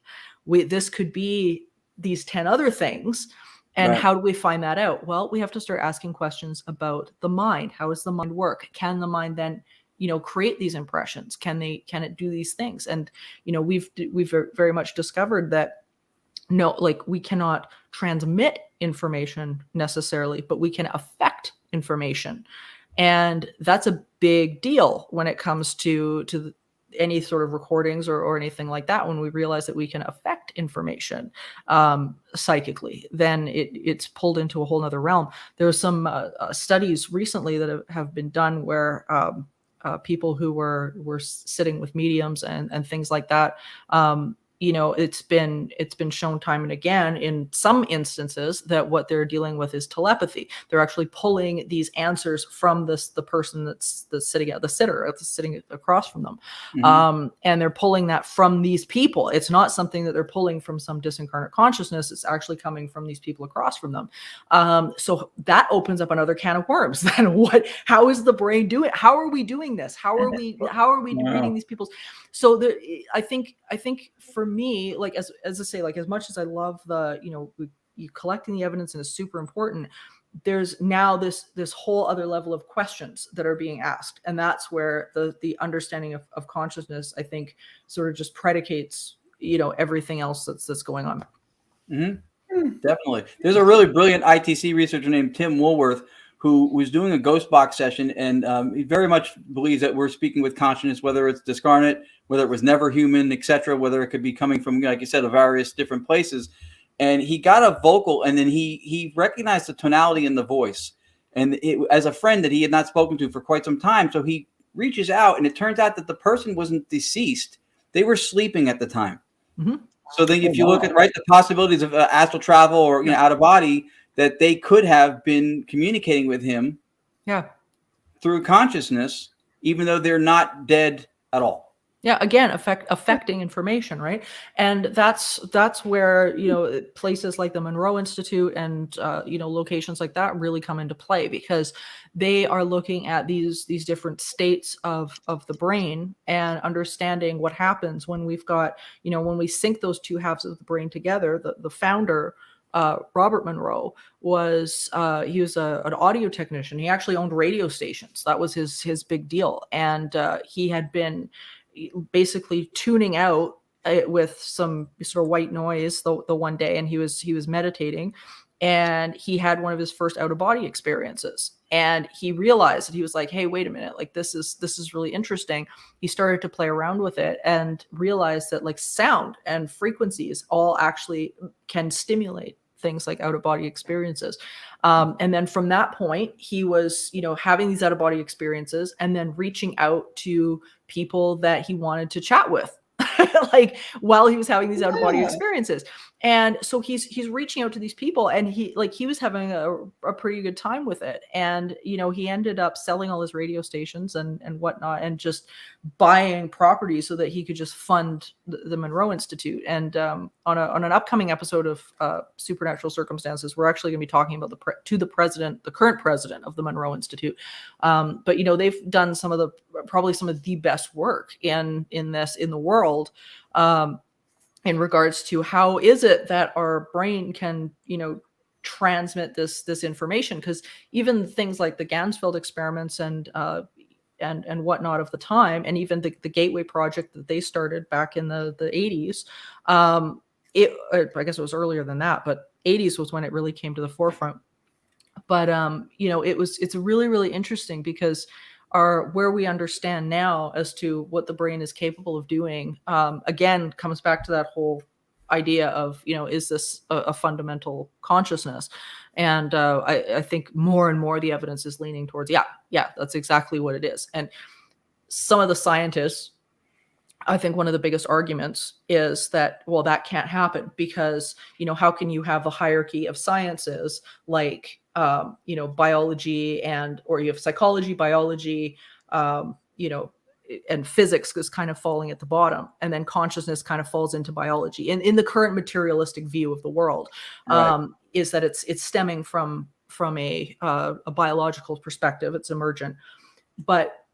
This could be these 10 other things. And Right. how do we find that out? Well, we have to start asking questions about the mind. How does the mind work? Can the mind then, create these impressions? Can it do these things? And, we've very much discovered that no, like we cannot transmit information necessarily, but we can affect information. And that's a big deal when it comes to any sort of recordings or anything like that. When we realize that we can affect information psychically, then it's pulled into a whole nother realm. There are some studies recently that have been done where people who were sitting with mediums and things like that, it's been shown time and again in some instances that what they're dealing with is telepathy. They're actually pulling these answers from the person that's sitting at the sitter, that's sitting across from them. Mhm. And they're pulling that from these people. It's not something that they're pulling from some disincarnate consciousness. It's actually coming from these people across from them. So that opens up another can of worms. Then how is the brain doing? How are we doing this? How are we reading these people's? So I think for me, like as I say, like as much as I love you collecting the evidence and is super important, there's now this whole other level of questions that are being asked, and that's where the understanding of consciousness, I think, sort of just predicates everything else that's going on. Mm-hmm. Definitely. There's a really brilliant ITC researcher named Tim Woolworth who was doing a ghost box session, and he very much believes that we're speaking with consciousness, whether it's discarnate, whether it was never human, etc., whether it could be coming from, like you said, various different places. And he got a vocal, and then he recognized the tonality in the voice, and as a friend that he had not spoken to for quite some time. So he reaches out, and it turns out that the person wasn't deceased; they were sleeping at the time. Mm-hmm. So then, if you look at the possibilities of astral travel or out of body, that they could have been communicating with him, through consciousness, even though they're not dead at all. Yeah, again, affecting information, right? And that's where places like the Monroe Institute and locations like that really come into play, because they are looking at these different states of the brain and understanding what happens when we've got when we sync those two halves of the brain together. The founder, Robert Monroe, was he was an audio technician. He actually owned radio stations. That was his big deal, and he had been basically tuning out with some sort of white noise the one day, and he was meditating, and he had one of his first out of body experiences, and he realized that he was like, hey, wait a minute, like this is really interesting. He started to play around with it and realized that like sound and frequencies all actually can stimulate things like out of body experiences. And then from that point, he was, having these out of body experiences and then reaching out to people that he wanted to chat with, like while he was having these out of body experiences. And so he's reaching out to these people, and he was having a pretty good time with it. And, he ended up selling all his radio stations and whatnot, and just buying property so that he could just fund the Monroe Institute. And on an upcoming episode of Supernatural Circumstances, we're actually going to be talking about the current president of the Monroe Institute. But they've done probably some of the best work in the world, in regards to how is it that our brain can transmit this information. Because even things like the Gansfeld experiments and whatnot of the time, and even the Gateway Project that they started back in the 80s, I guess it was earlier than that, but 80s was when it really came to the forefront. But it's really, really interesting, because where we understand now as to what the brain is capable of doing, again, comes back to that whole idea of, is this a fundamental consciousness? And I think more and more the evidence is leaning towards, yeah, that's exactly what it is. And some of the scientists I think one of the biggest arguments is that, well, that can't happen because, how can you have a hierarchy of sciences like, biology or you have psychology, biology, and physics is kind of falling at the bottom, and then consciousness kind of falls into biology. And in the current materialistic view of the world, is that it's stemming from a biological perspective. It's emergent, but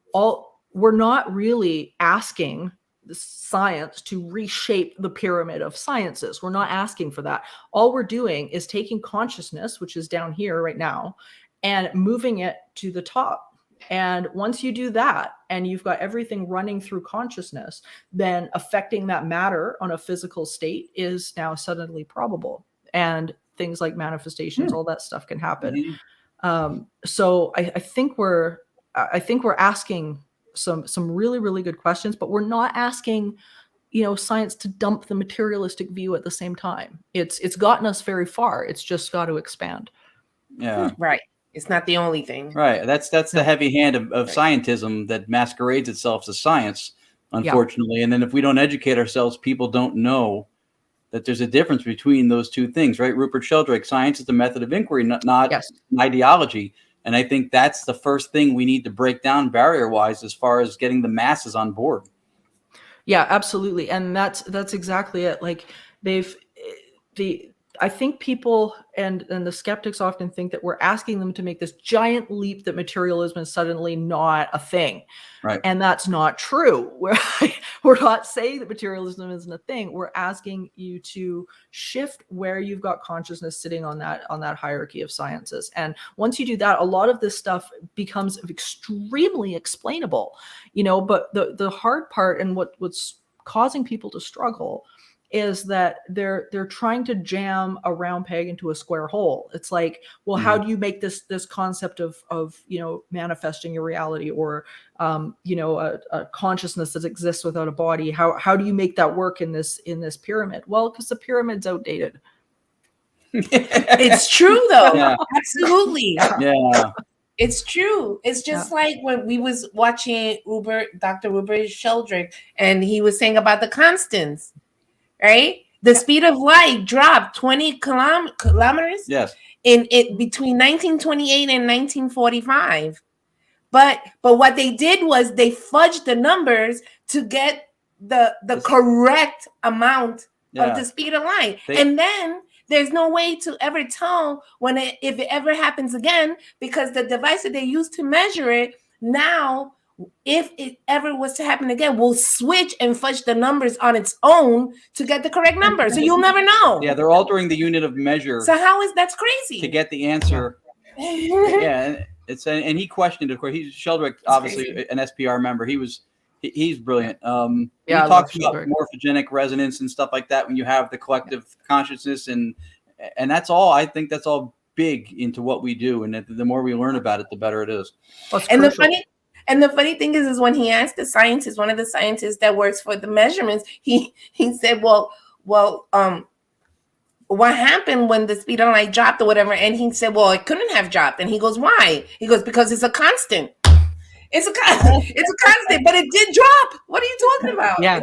we're not really asking the science to reshape the pyramid of sciences. We're not asking for that. All we're doing is taking consciousness, which is down here right now, and moving it to the top. And once you do that, and you've got everything running through consciousness, then affecting that matter on a physical state is now suddenly probable. And things like manifestations, all that stuff can happen. So I think we're asking some really, really good questions, but we're not asking, science to dump the materialistic view at the same time. It's gotten us very far. It's just got to expand. Yeah. Right. It's not the only thing. Right. That's the heavy hand of scientism that masquerades itself as science, unfortunately. And then if we don't educate ourselves, people don't know that there's a difference between those two things, right? Rupert Sheldrake, science is the method of inquiry, not an ideology. And I think that's the first thing we need to break down barrier-wise as far as getting the masses on board. Yeah, absolutely. And that's exactly it. Like I think people and the skeptics often think that we're asking them to make this giant leap that materialism is suddenly not a thing. Right. And that's not true. We're not saying that materialism isn't a thing. We're asking you to shift where you've got consciousness sitting on that hierarchy of sciences. And once you do that, a lot of this stuff becomes extremely explainable, but the hard part and what's causing people to struggle is that they're trying to jam a round peg into a square hole. It's like, well, how do you make this concept of manifesting your reality or a consciousness that exists without a body? How do you make that work in this pyramid? Well, because the pyramid's outdated. It's true though. Yeah. Absolutely. Yeah. It's true. It's just like when we was watching Dr. Rupert Sheldrake, and he was saying about the constants. Right, the speed of light dropped 20 kilometers. Yes, in it between 1928 and 1945. But what they did was they fudged the numbers to get the correct amount of the speed of light, and then there's no way to ever tell if it ever happens again, because the device that they used to measure it now, if it ever was to happen again, will switch and fudge the numbers on its own to get the correct number. So you'll never know. Yeah, they're altering the unit of measure. So that's crazy. To get the answer. Yeah, and he questioned it. Of course, Sheldrake, obviously an SPR member. He's brilliant. He talks about morphogenic resonance and stuff like that when you have the collective consciousness, and that's all. I think that's all big into what we do, and the more we learn about it, the better it is. And the funny thing is when he asked the scientist, one of the scientists that works for the measurements, he said, well, what happened when the speed of light dropped or whatever? And he said, well, it couldn't have dropped. And he goes, why? He goes, because it's a constant. It's a constant, but it did drop. What are you talking about? Yeah,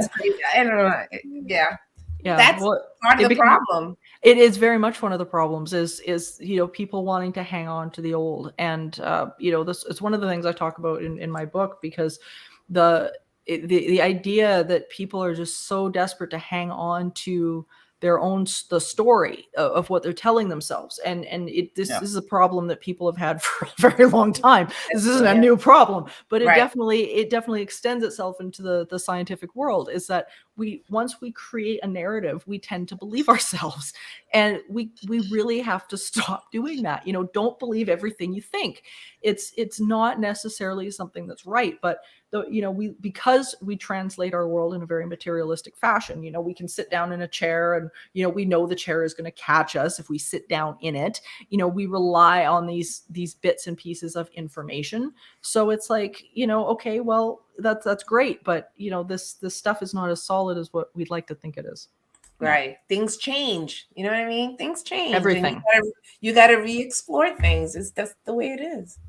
I don't know. Yeah. That's part of the problem. It is very much one of the problems is people wanting to hang on to the old, and this is one of the things I talk about in my book, because the idea that people are just so desperate to hang on to the story of what they're telling themselves, and this is a problem that people have had for a very long time. This isn't a new problem, but it definitely extends itself into the scientific world. Is that once we create a narrative, we tend to believe ourselves, and we really have to stop doing that. Don't believe everything you think. It's not necessarily something that's right, but because we translate our world in a very materialistic fashion, we can sit down in a chair and, we know the chair is going to catch us if we sit down in it. We rely on these bits and pieces of information. So it's like, okay, well, that's great. But, this stuff is not as solid as what we'd like to think it is. Right. Things change. You know what I mean? Things change. Everything. You got to re-explore things. That's the way it is.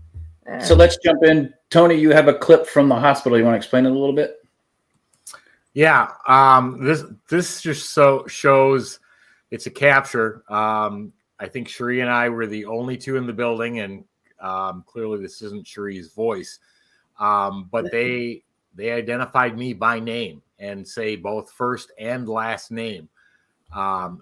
So let's jump in. Tony, you have a clip from the hospital. You want to explain it a little bit? Yeah, this just shows it's a capture. I think Cherie and I were the only two in the building, and clearly this isn't Cherie's voice. But they identified me by name and say both first and last name.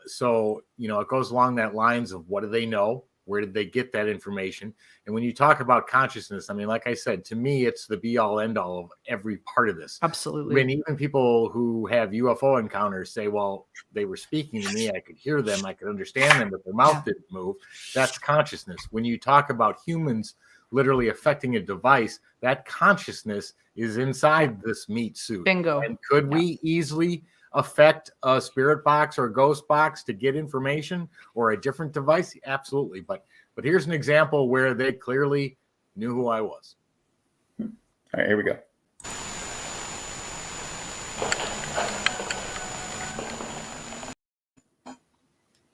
So it goes along that lines of what do they know? Where did they get that information? And when you talk about consciousness, I mean, like I said, to me, it's the be all end all of every part of this. Absolutely. When even people who have UFO encounters say, well, they were speaking to me, I could hear them, I could understand them, but their mouth didn't move. That's consciousness. When you talk about humans literally affecting a device, that consciousness is inside this meat suit. Bingo. And could we easily affect a spirit box or a ghost box to get information or a different device? Absolutely. But here's an example where they clearly knew who I was. All right, here we go.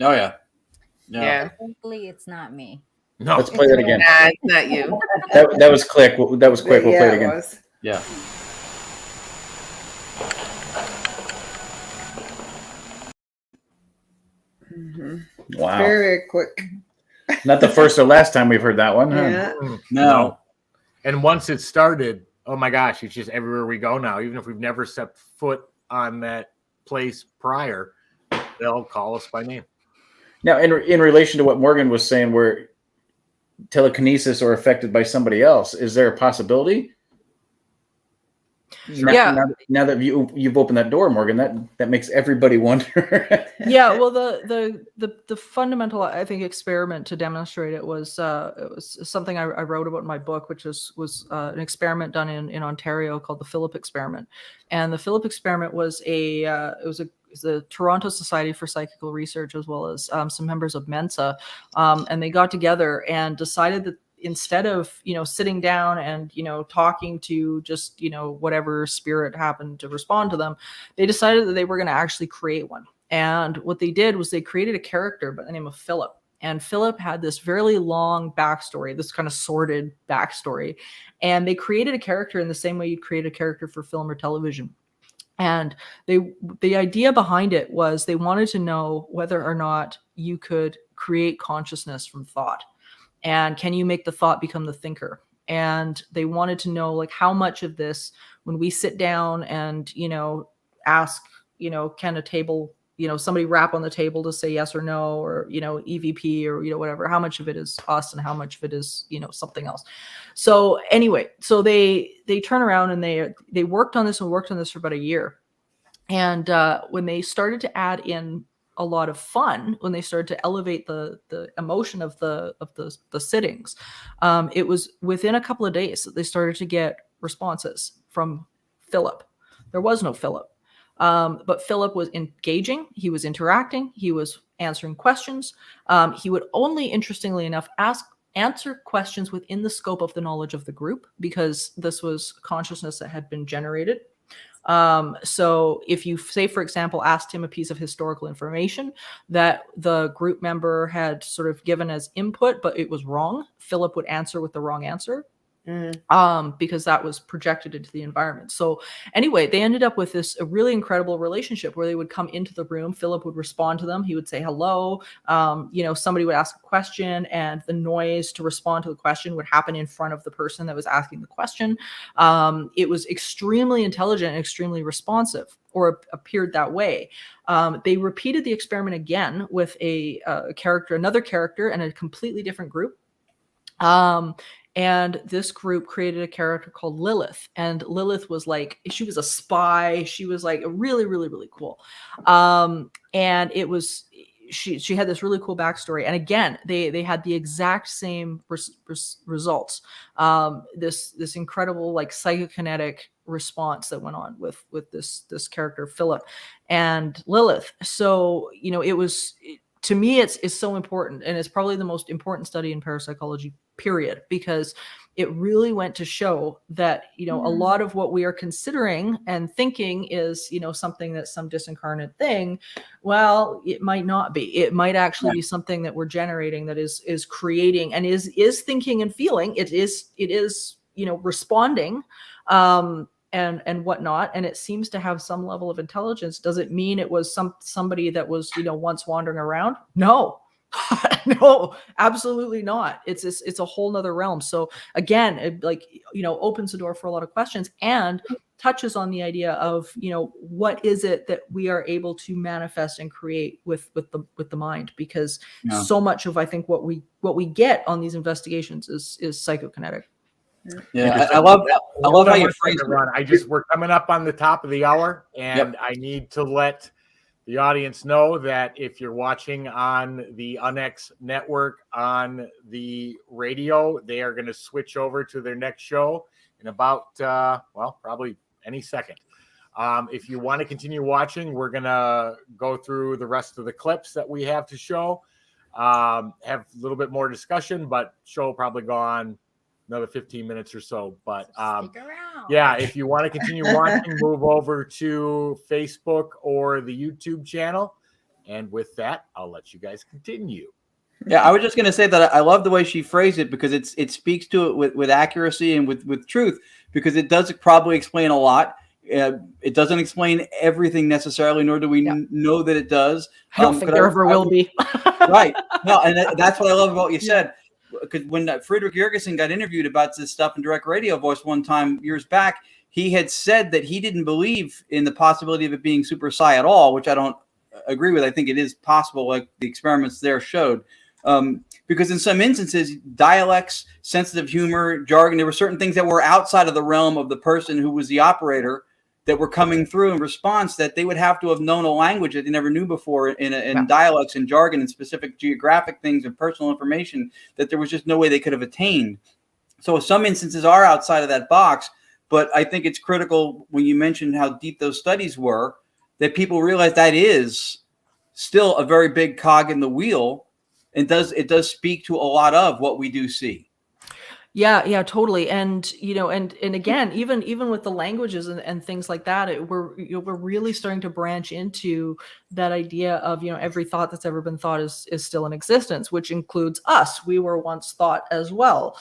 Oh yeah. Yeah. Hopefully, it's not me. No. Let's play that again. Nah, it's not you. That was quick. That was quick. We'll play it again. Was. Yeah. Wow. Very quick. Not the first or last time we've heard that one. Huh? Yeah. No. And once it started, oh my gosh, it's just everywhere we go now. Even if we've never set foot on that place prior, they'll call us by name. Now, in relation to what Morgan was saying, where telekinesis or affected by somebody else, is there a possibility? Yeah. Now that you've opened that door, Morgan, that makes everybody wonder. Yeah, well, the fundamental, I think, experiment to demonstrate it was something I wrote about in my book, which was an experiment done in Ontario called the Philip experiment. And the Philip experiment was the Toronto Society for Psychical Research, as well as some members of Mensa, and they got together and decided that instead of sitting down and talking to just whatever spirit happened to respond to them, they decided that they were going to actually create one. And what they did was they created a character by the name of Philip. And Philip had this very long backstory, this kind of sordid backstory. And they created a character in the same way you'd create a character for film or television. And the idea behind it was they wanted to know whether or not you could create consciousness from thought. And can you make the thought become the thinker? And they wanted to know, like, how much of this, when we sit down and, ask, can a table, somebody rap on the table to say yes or no, or, EVP or, whatever, how much of it is us and how much of it is, something else. So anyway, so they turn around and they worked on this for about a year. And when they started to add in a lot of fun, when they started to elevate the emotion of the sittings, it was within a couple of days that they started to get responses from Philip. There was no Philip, but Philip was engaging. He was interacting. He was answering questions. He would only, interestingly enough, answer questions within the scope of the knowledge of the group, because this was consciousness that had been generated. So if you say, for example, asked him a piece of historical information that the group member had sort of given as input, but it was wrong, Philip would answer with the wrong answer. Because that was projected into the environment. So anyway, they ended up with a really incredible relationship where they would come into the room. Philip would respond to them. He would say hello. Somebody would ask a question, and the noise to respond to the question would happen in front of the person that was asking the question. It was extremely intelligent and extremely responsive, or appeared that way. They repeated the experiment again with another character, and a completely different group. And this group created a character called Lilith. And Lilith was she was a spy. She was like really, really, really cool. And it was, she had this really cool backstory. And again, they had the exact same results. This incredible psychokinetic response that went on with this character, Philip and Lilith. So, it was, to me, it's so important. And it's probably the most important study in parapsychology, period, because it really went to show that, a lot of what we are considering and thinking is, something that's some disincarnate thing. Well, it might not be. It might actually be something that we're generating that is creating and is thinking and feeling. It is, responding. and whatnot, and it seems to have some level of intelligence. Does it mean it was somebody that was, you know, once wandering around? No. No, absolutely not. It's a whole nother realm. So again, it, like, you know, opens the door for a lot of questions and touches on the idea of, you know, what is it that we are able to manifest and create with the mind, because so much of, I think, what we get on these investigations is psychokinetic. Yeah, I love how you phrase it. We're coming up on the top of the hour, and I need to let the audience know that if you're watching on the UNX network on the radio, they are going to switch over to their next show in about, probably any second. If you want to continue watching, we're going to go through the rest of the clips that we have to show, have a little bit more discussion, but show will probably go on another 15 minutes or so. But Stick around. yeah, if you want to continue watching, move over to Facebook or the YouTube channel. And with that, I'll let you guys continue. Yeah, I was just going to say that I love the way she phrased it, because it speaks to it with accuracy and with truth, because it does probably explain a lot. It doesn't explain everything necessarily, nor do we know that it does. I don't think there ever will be. Right. No, and that's what I love about what you said. Because when Friedrich Jurgensen got interviewed about this stuff in Direct Radio Voice one time years back, he had said that he didn't believe in the possibility of it being super psi at all, which I don't agree with. I think it is possible, like the experiments there showed. Because in some instances, dialects, sensitive humor, jargon, there were certain things that were outside of the realm of the person who was the operator that were coming through in response, that they would have to have known a language that they never knew before in dialects and jargon and specific geographic things and personal information that there was just no way they could have attained. So some instances are outside of that box, but I think it's critical when you mentioned how deep those studies were, that people realize that is still a very big cog in the wheel, and it does speak to a lot of what we do see. Yeah, totally. And, you know, and again, even with the languages and things like that, we're really starting to branch into that idea of, you know, every thought that's ever been thought is still in existence, which includes us. We were once thought as well.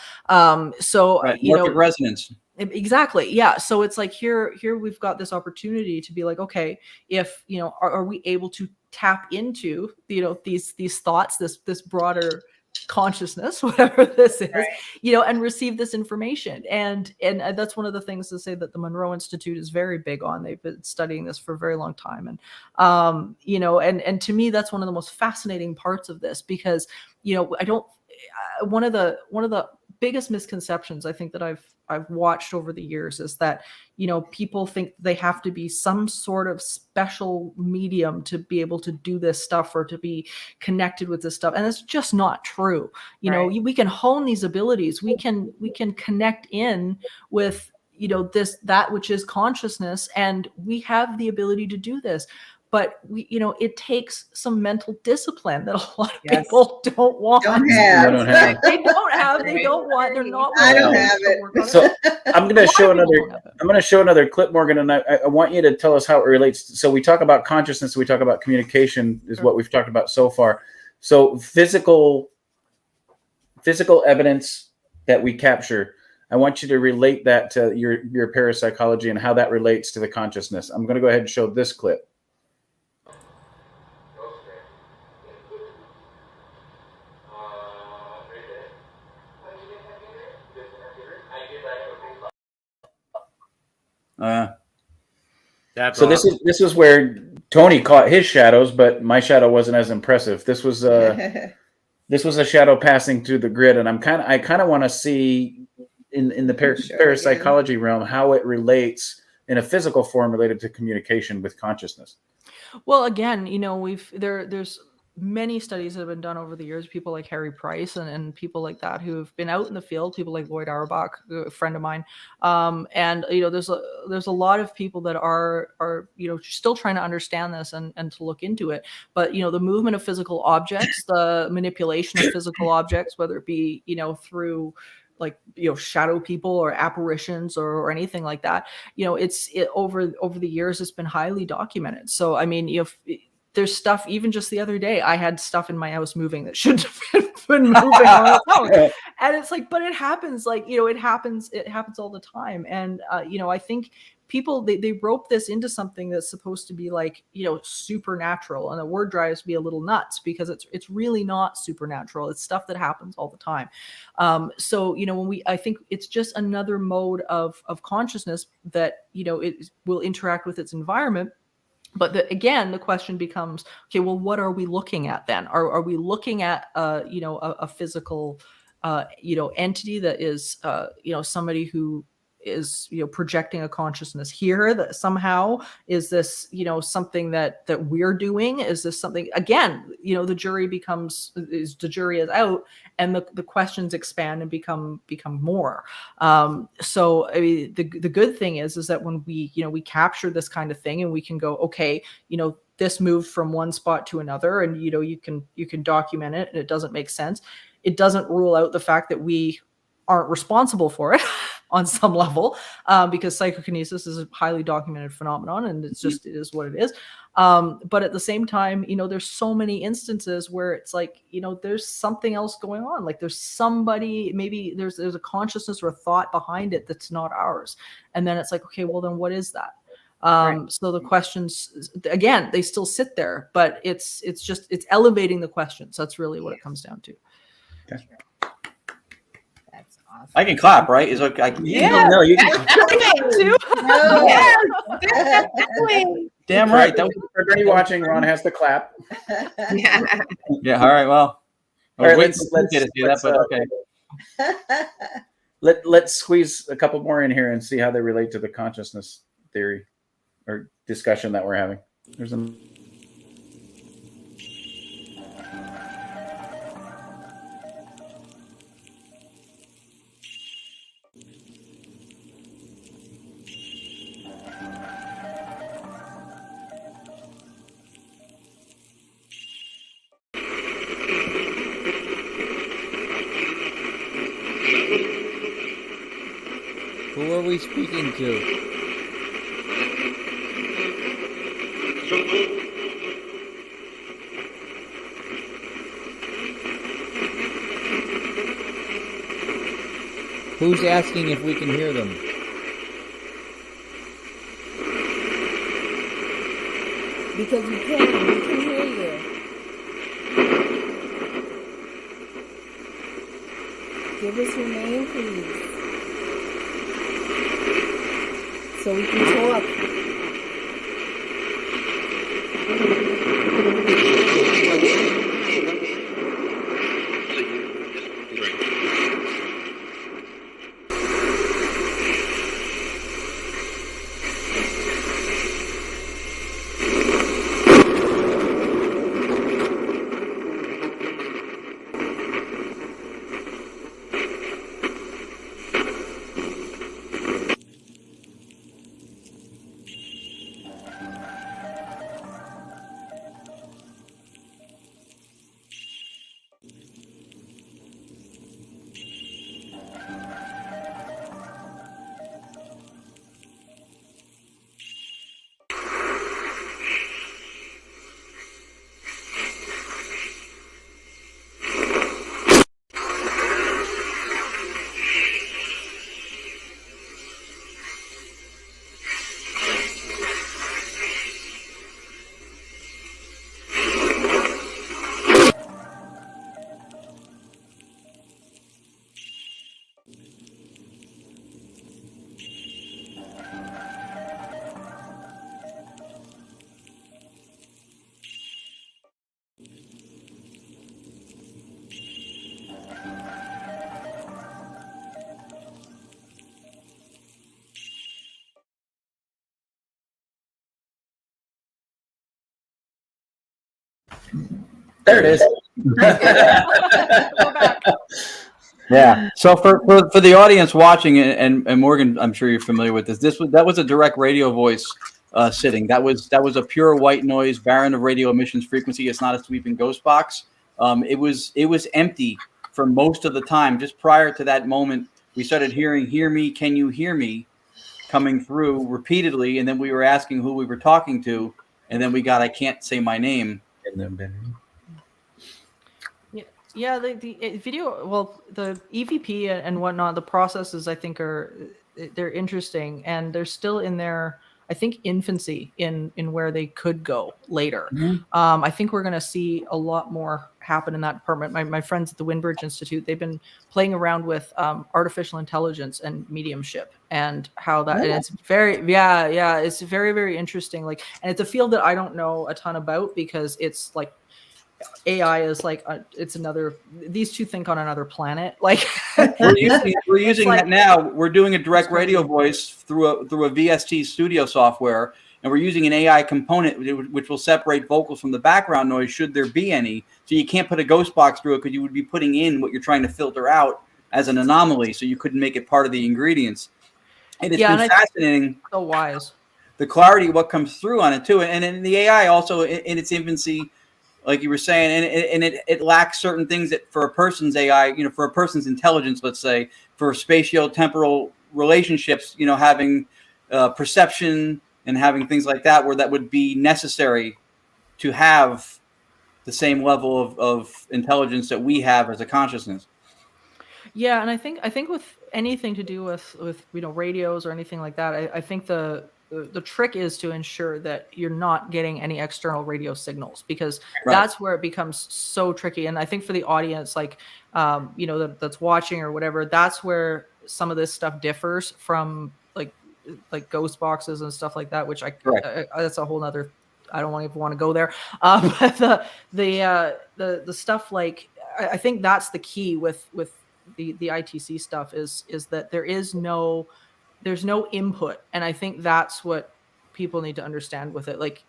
So, right. you know, resonance. Exactly. Yeah. So it's like here we've got this opportunity to be like, okay, if, you know, are we able to tap into, you know, these thoughts, this broader consciousness, whatever this is, you know, and receive this information. And that's one of the things to say that the Monroe Institute is very big on. They've been studying this for a very long time. And, you know, and to me, that's one of the most fascinating parts of this, because, you know, one of the biggest misconceptions I think that I've watched over the years is that, you know, people think they have to be some sort of special medium to be able to do this stuff or to be connected with this stuff. And it's just not true. You know, we can hone these abilities. We can connect in with, you know, that which is consciousness, and we have the ability to do this. But you know, it takes some mental discipline that a lot of people don't want. Don't have. They don't have. They don't want. They're not. I don't have it. So I'm going to show another clip, Morgan, and I want you to tell us how it relates. So we talk about consciousness. We talk about communication is what we've talked about so far. So physical evidence that we capture. I want you to relate that to your parapsychology and how that relates to the consciousness. I'm going to go ahead and show this clip. So this is where Tony caught his shadows, but my shadow wasn't as impressive. This was a shadow passing through the grid, and I kind of want to see in the parapsychology realm how it relates in a physical form related to communication with consciousness. Well, again, you know, there's many studies that have been done over the years, people like Harry Price and people like that who have been out in the field, people like Lloyd Auerbach, a friend of mine. And, you know, there's a lot of people that are, you know, still trying to understand this and to look into it. But, you know, the movement of physical objects, the manipulation of physical objects, whether it be, you know, through like, you know, shadow people or apparitions or anything like that, you know, over the years, it's been highly documented. So, I mean, there's stuff, even just the other day, I had stuff in my house moving that shouldn't have been moving on its own. And it's like, but it happens, like, you know, it happens all the time. And, you know, I think people, they rope this into something that's supposed to be like, supernatural, and the word drives me a little nuts because it's really not supernatural. It's stuff that happens all the time. So I think it's just another mode of consciousness that it will interact with its environment. But again, the question becomes, okay, well, what are we looking at then? Are we looking at a physical entity that is somebody who is projecting a consciousness here, that somehow is this something that we're doing? Is this something, again, the jury is out, and the questions expand and become more. So I mean, the good thing is that when we capture this kind of thing, and we can go, okay, this moved from one spot to another, and you can document it, and it doesn't make sense. It doesn't rule out the fact that we aren't responsible for it on some level, because psychokinesis is a highly documented phenomenon, and it is what it is. But at the same time, there's so many instances where it's like, there's something else going on. Like there's somebody, maybe there's a consciousness or a thought behind it that's not ours. And then it's like, okay, well then what is that? Right. So the questions, again, they still sit there, but it's elevating the questions. That's really what it comes down to. Okay. That's awesome. I can clap, right? Is okay. Yeah. No, you can. Damn right. That was For anybody watching, Ron has to clap. Yeah. All right. Well, All right, let's get to see that, but okay. Let's squeeze a couple more in here and see how they relate to the consciousness theory or discussion that we're having. There's a Who are we speaking to? Who's asking if we can hear them? Because we can hear you. Give us your name, please, so we can talk. There it is. Yeah. So for the audience watching, and Morgan, I'm sure you're familiar with this. That was a direct radio voice sitting. That was a pure white noise, barren of radio emissions frequency. It's not a sweeping ghost box. It was empty for most of the time. Just prior to that moment, we started hearing "Hear me, can you hear me?" coming through repeatedly, and then we were asking who we were talking to, and then we got "I can't say my name." Yeah, the video, well, the EVP and whatnot, the processes I think they're interesting, and they're still in their, I think, infancy in where they could go later. I think we're going to see a lot more happen in that department. My friends at the Windbridge Institute, they've been playing around with artificial intelligence and mediumship, and how that, and it's very, it's very, very interesting. Like, and it's a field that I don't know a ton about, because it's like, AI is like it's another. These two think on another planet. Like we're using like, that now. We're doing a direct radio voice through a VST studio software, and we're using an AI component which will separate vocals from the background noise, should there be any. So you can't put a ghost box through it, because you would be putting in what you're trying to filter out as an anomaly. So you couldn't make it part of the ingredients. And it's been fascinating. So wise. The clarity of what comes through on it too, and in the AI also in its infancy. Like you were saying, and it lacks certain things that for a person's AI, for a person's intelligence, let's say, for spatio-temporal relationships, having perception and having things like that, where that would be necessary to have the same level of intelligence that we have as a consciousness. Yeah, and I think with anything to do with radios or anything like that, I think the trick is to ensure that you're not getting any external radio signals, because that's where it becomes so tricky. And I think for the audience, like, that's watching or whatever, that's where some of this stuff differs from like ghost boxes and stuff like that, which that's a whole nother, I don't even want to go there. But the stuff, like, I think that's the key with the ITC stuff is that there's no input, and I think that's what people need to understand with it. Like,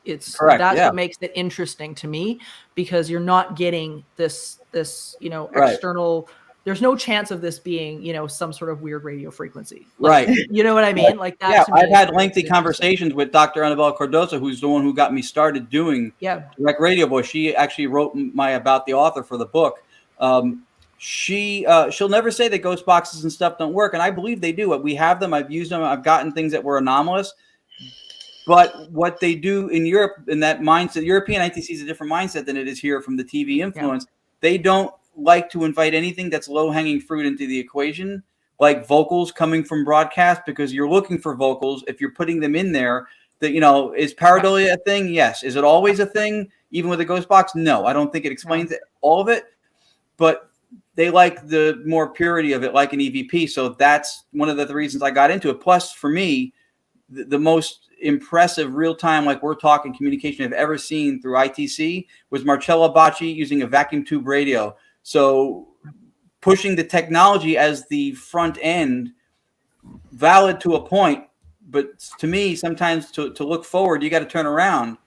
it's what makes it interesting to me, because you're not getting this external. There's no chance of this being some sort of weird radio frequency. Like, you know what I mean? Like that. Yeah, I've had lengthy conversations with Dr. Annabelle Cardoso, who's the one who got me started doing direct radio voice. She actually wrote my about the author for the book. She'll never say that ghost boxes and stuff don't work, and I believe they do. We have them. I've used them. I've gotten things that were anomalous. But what they do in Europe, in that mindset, European ITC is a different mindset than it is here from the TV influence. They don't like to invite anything that's low-hanging fruit into the equation, like vocals coming from broadcast, because you're looking for vocals. If you're putting them in there, that is pareidolia a thing? Yes. Is it always a thing, even with a ghost box? No, I don't think it explains all of it. But they like the more purity of it, like an EVP. So that's one of the reasons I got into it. Plus, for me, the most impressive real-time, like we're talking, communication I've ever seen through ITC was Marcello Bacci using a vacuum tube radio. So pushing the technology as the front end, valid to a point, but to me, sometimes to look forward, you got to turn around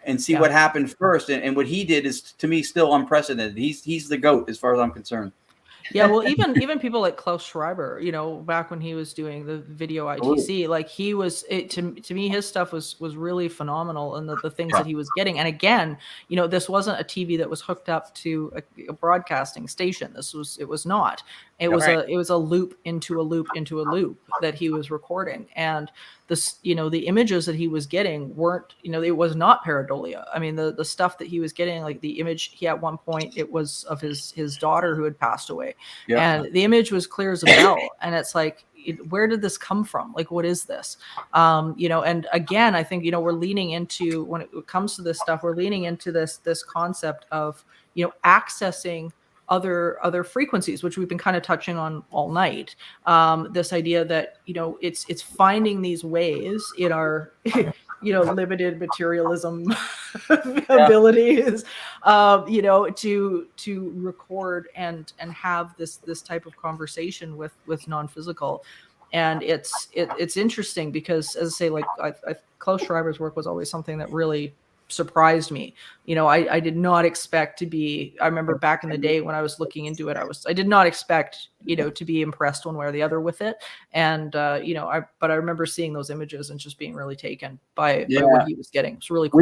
and see what happened first. And what he did is, to me, still unprecedented. He's the GOAT as far as I'm concerned. Yeah, well, even people like Klaus Schreiber, back when he was doing the video ITC, like he was, to me, his stuff was really phenomenal, and the things that he was getting. And again, this wasn't a TV that was hooked up to a broadcasting station. It was not. It was a loop into a loop into a loop that he was recording, and this, the images that he was getting weren't, it was not pareidolia. I mean, the stuff that he was getting, like the image, he at one point, it was of his daughter who had passed away, and the image was clear as a bell, and it's like, where did this come from? Like, what is this? And again, I think, we're leaning into, when it comes to this stuff, we're leaning into this concept of, accessing other frequencies, which we've been kind of touching on all night. This idea that, it's finding these ways in our, limited materialism abilities, to record and have this type of conversation with non-physical. And it's interesting because, as I say, like Klaus Schreiber's work was always something that really surprised me. I did not expect to be, I remember back in the day when I was looking into it, I did not expect, to be impressed one way or the other with it. And, but I remember seeing those images and just being really taken by what he was getting. It's really cool.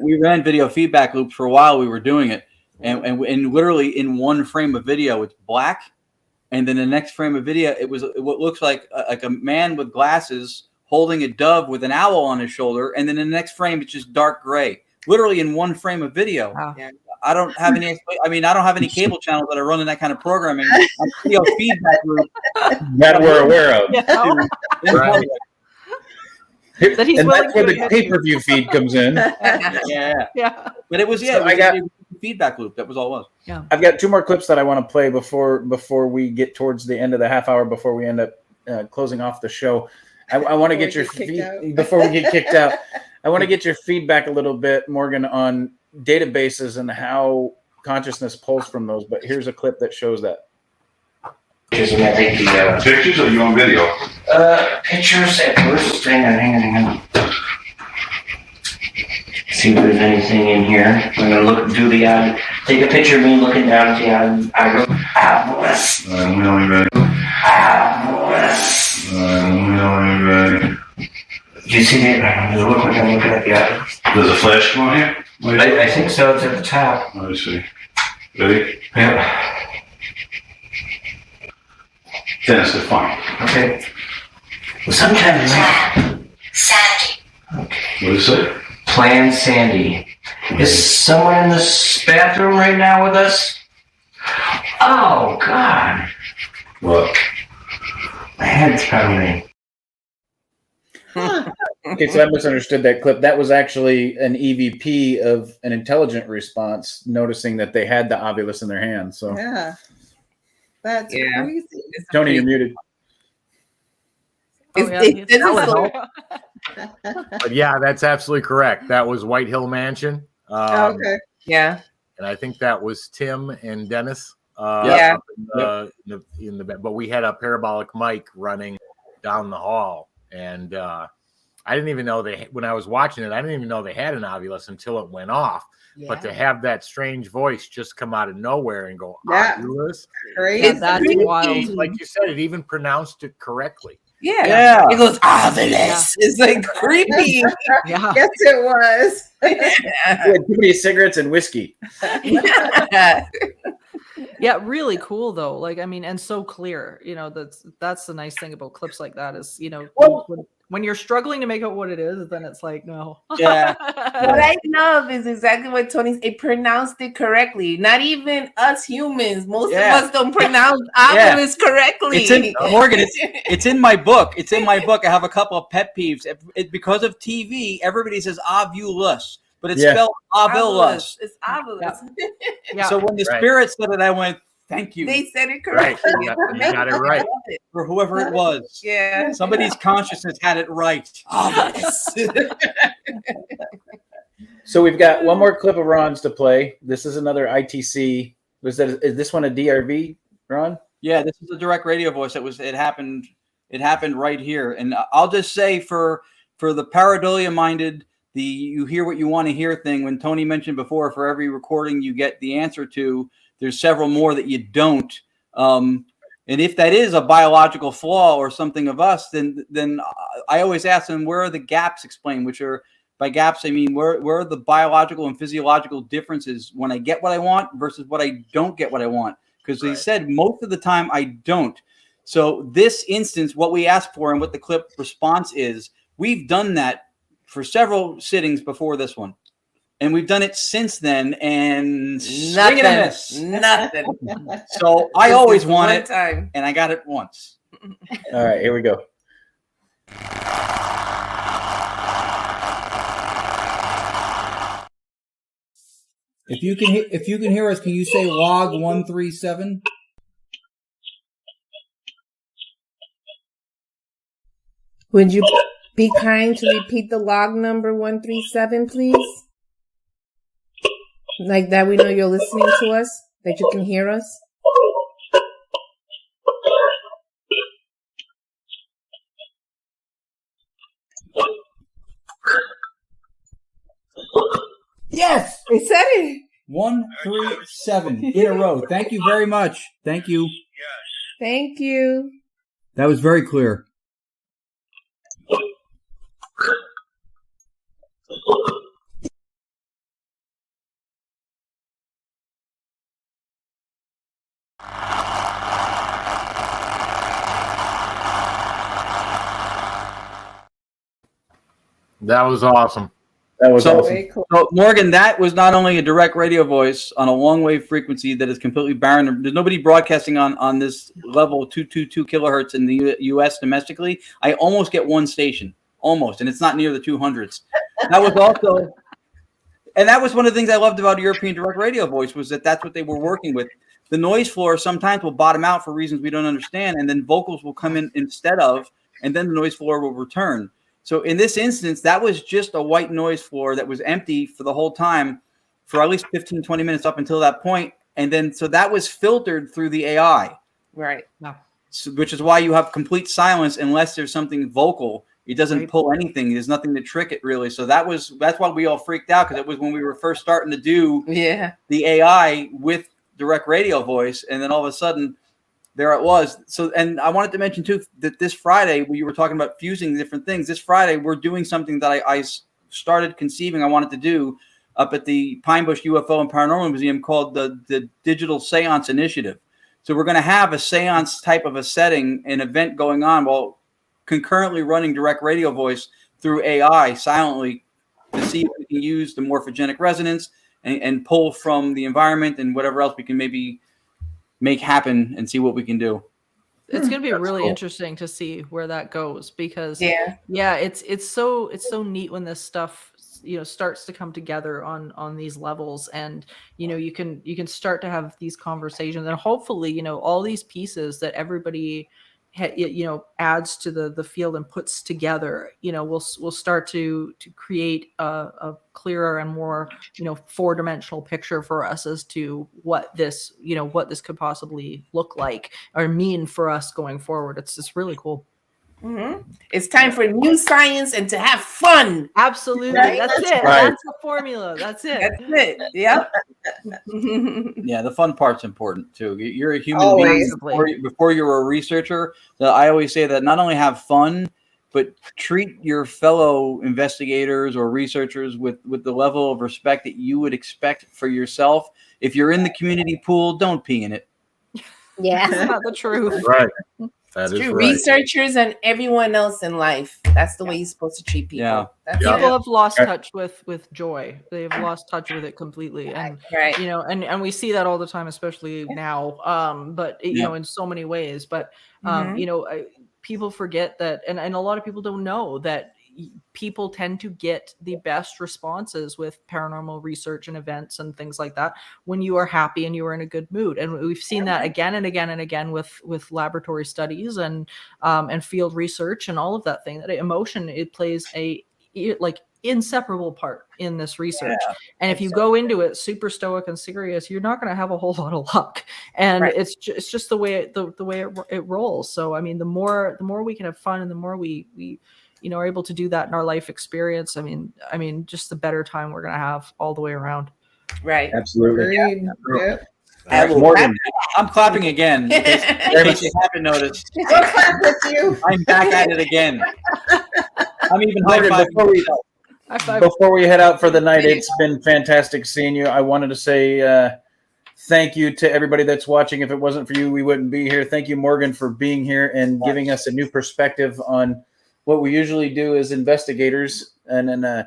We ran video feedback loops for a while. We were doing it. And literally in one frame of video, it's black. And then the next frame of video, it was what looks like a man with glasses holding a dove with an owl on his shoulder. And then in the next frame, it's just dark gray. Literally in one frame of video. Wow. I don't have any cable channels that are running that kind of programming. On video feedback loop, that we're aware of. Right. That he's And willing that's where to the admit to. pay-per-view feed comes in. Yeah. Yeah. But it was So I got- it was a feedback loop. That was all it was. Yeah. I've got 2 more clips that I want to play before we get towards the end of the half hour, before we end up closing off the show. I want to get your before we get kicked out. I want to get your feedback a little bit, Morgan, on databases and how consciousness pulls from those. But here's a clip that shows that. Pictures or you on video? Pictures at first. Hang on. See if there's anything in here. I'm gonna take a picture of me looking down at the eyeless. Do you see it? Does it look like I'm looking at the eye? There's a flash come on here? I think so. It's at the top. Let me see. Ready? Yeah. Dennis, they're fine. Okay. Well, sometimes. Sandy. What is it? Plan Sandy. Is someone in this bathroom right now with us? Oh, God. What? My head's pounding. Okay, so I misunderstood that clip. That was actually an EVP of an intelligent response, noticing that they had the ovulus in their hand. So, Yeah. That's crazy. Tony, you're muted. But yeah, that's absolutely correct. That was White Hill Mansion. Okay. Yeah. And I think that was Tim and Dennis. Yeah. In the bed. But we had a parabolic mic running down the hall. And I didn't even know when I was watching it, I didn't even know they had an ovulus until it went off. Yeah. But to have that strange voice just come out of nowhere and go, ovulus? Crazy. Yeah, that's wild. Like you said, it even pronounced it correctly. Yeah. It goes, ovulus. It's like creepy. Yeah. Yes, it was. We had too many cigarettes and whiskey. Yeah, really cool though. Like, I mean, and so clear. You know, that's the nice thing about clips like that is, you know, when you're struggling to make out what it is, then it's like, no. Yeah. What I love is exactly what Tony. It pronounced it correctly. Not even us humans. Most of us don't pronounce ovulus correctly. It's in Morgan. It's in my book. It's in my book. I have a couple of pet peeves. Because of TV, everybody says ovulus, but it's spelled ovulus. It's ovulus. Yeah. So when the spirit said it, I went, "Thank you." They said it correctly. Right. You got it right. For whoever it was. Yeah. Somebody's consciousness had it right. So we've got one more clip of Ron's to play. This is another ITC. Is this one a DRV, Ron? Yeah, this is a direct radio voice. It happened right here. And I'll just say for the pareidolia minded, the you hear what you want to hear thing, when Tony mentioned before, for every recording you get the answer to, there's several more that you don't. And if that is a biological flaw or something of us, then I always ask them, where are the gaps explained? Which are, by gaps, I mean, where are the biological and physiological differences when I get what I want versus what I don't get what I want? Because they said most of the time I don't. So this instance, what we asked for and what the clip response is, we've done that for several sittings before this one. And we've done it since then, and Nothing. So I always want one it, time. and I got it once. All right, here we go. If you can hear us, can you say log 137? Would you be kind to repeat the log number 137, please? Like that we know you're listening to us, that you can hear us. Yes, it said it. 137 in a row. Thank you very much. Thank you. Thank you. That was very clear. That was awesome. That was so, awesome. So Morgan, that was not only a direct radio voice on a long wave frequency that is completely barren. There's nobody broadcasting on this level 222 kilohertz in the U.S. domestically. I almost get one station, almost, and it's not near the 200s. That was also, and that was one of the things I loved about European direct radio voice was that that's what they were working with. The noise floor sometimes will bottom out for reasons we don't understand, and then vocals will come in instead of, and then the noise floor will return. So in this instance, that was just a white noise floor that was empty for the whole time for at least 15, 20 minutes up until that point. And then, so that was filtered through the AI. Right. So, which is why you have complete silence unless there's something vocal. It doesn't pull anything. There's nothing to trick it really. So that's why we all freaked out, because it was when we were first starting to do the AI with direct radio voice. And then all of a sudden, there it was. So, and I wanted to mention too that this Friday, when you were talking about fusing different things, this Friday we're doing something that I started conceiving I wanted to do up at the Pine Bush UFO and Paranormal Museum called the Digital Seance Initiative. So we're going to have a seance type of a setting, an event going on while concurrently running direct radio voice through AI silently to see if we can use the morphogenic resonance and pull from the environment and whatever else we can maybe make happen and see what we can do. It's going to be That's really cool. interesting to see where that goes, because yeah, it's so neat when this stuff starts to come together on these levels, and you can start to have these conversations, and hopefully all these pieces that everybody adds to the field and puts together, we'll start to create a clearer and more four-dimensional picture for us as to what this could possibly look like or mean for us going forward. It's just really cool. It's time for new science and to have fun. Absolutely. Right? That's it. Right. That's the formula. That's it. That's it. Yep. Yeah, the fun part's important too. You're a human Always. being before you're a researcher. So I always say that not only have fun, but treat your fellow investigators or researchers with the level of respect that you would expect for yourself. If you're in the community pool, don't pee in it. Yeah. That's not the truth. Right. That is True. right. Researchers and everyone else in life. That's the way you're supposed to treat people. Yeah. That's People it. have lost touch with joy. They've lost touch with it completely, and Right. and we see that all the time, especially now. But in so many ways. But people forget that, and a lot of people don't know that people tend to get the best responses with paranormal research and events and things like that when you are happy and you are in a good mood. And we've seen that again and again and again with laboratory studies and field research and all of that thing. That emotion, it plays a inseparable part in this research. And if you go into it super stoic and serious, you're not going to have a whole lot of luck. And it's just the way it rolls. So I mean, the more we can have fun, and the more we are able to do that in our life experience, I mean, just the better time we're going to have all the way around. Right. Absolutely. Morgan, I'm clapping again. In case you haven't noticed, We'll clap with you. I'm back at it again. I'm even Morgan, high-fiving. before we head out for the night, it's been fantastic seeing you. I wanted to say thank you to everybody that's watching. If it wasn't for you, we wouldn't be here. Thank you, Morgan, for being here and giving us a new perspective on what we usually do as investigators, and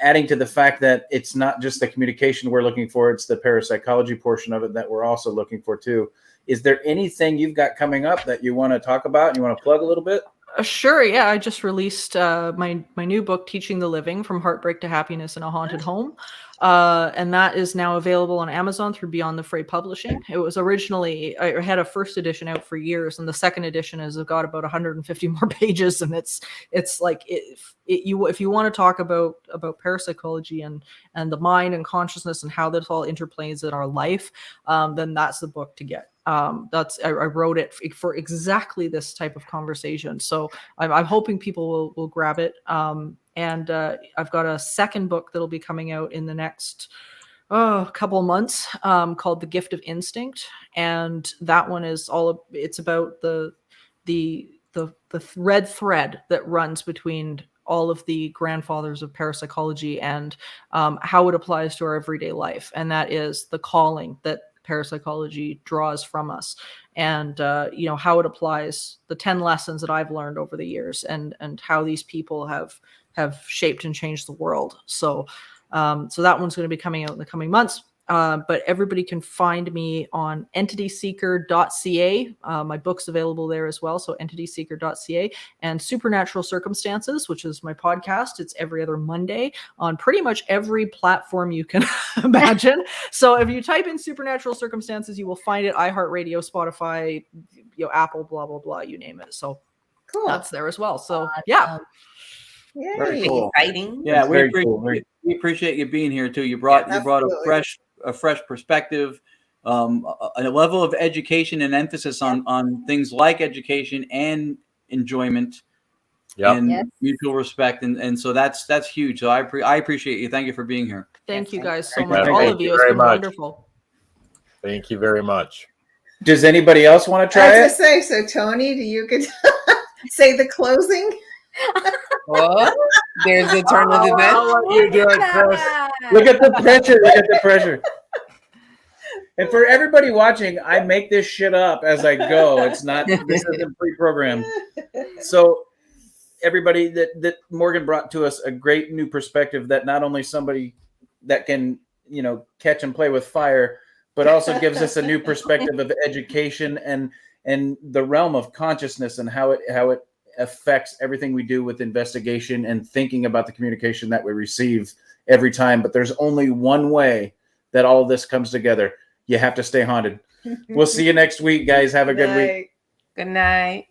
adding to the fact that it's not just the communication we're looking for, it's the parapsychology portion of it that we're also looking for too. Is there anything you've got coming up that you want to talk about and you want to plug a little bit? Sure. Yeah, I just released my new book, Teaching the Living: From Heartbreak to Happiness in a Haunted Home. And that is now available on Amazon through Beyond the Fray Publishing. It was originally, I had a first edition out for years, and the second edition has got about 150 more pages. And it's like, if you want to talk about parapsychology and the mind and consciousness and how this all interplays in our life, then that's the book to get. I wrote it for exactly this type of conversation. So I'm hoping people will grab it. And I've got a second book that'll be coming out in the next couple of months, called The Gift of Instinct. And that one is it's about the red thread that runs between all of the grandfathers of parapsychology and how it applies to our everyday life. And that is the calling that parapsychology draws from us, and how it applies, the 10 lessons that I've learned over the years, and how these people have have shaped and changed the world. So so that one's going to be coming out in the coming months. But everybody can find me on entityseeker.ca. My book's available there as well. So entityseeker.ca, and Supernatural Circumstances, which is my podcast. It's every other Monday on pretty much every platform you can imagine. So if you type in Supernatural Circumstances, you will find it. iHeartRadio, Spotify, Apple, blah, blah, blah, you name it. So cool. That's there as well. So yeah. Very cool. Exciting. Yeah, That's very cool. we appreciate you being here too. You brought Absolutely. a fresh perspective, a level of education and emphasis on things like education and enjoyment, and mutual respect, and so that's huge. So I appreciate you. Thank you for being here. Thank you guys so Thank much. you. All Thank of you you. It's very been much. wonderful. Thank you very much. Does anybody else want to try I it? was going to say, so Tony, do you could say the closing? Well, there's a turn of events. I'll let you do it, Chris. Look at the pressure. Look at the pressure. And for everybody watching, I make this shit up as I go. It's not, this isn't pre-programmed. So everybody, that Morgan brought to us a great new perspective, that not only somebody that can, catch and play with fire, but also gives us a new perspective of education and the realm of consciousness and how it affects everything we do with investigation and thinking about the communication that we receive every time. But there's only one way that all of this comes together. You have to stay haunted. We'll see you next week, guys. Have a good week. Good night.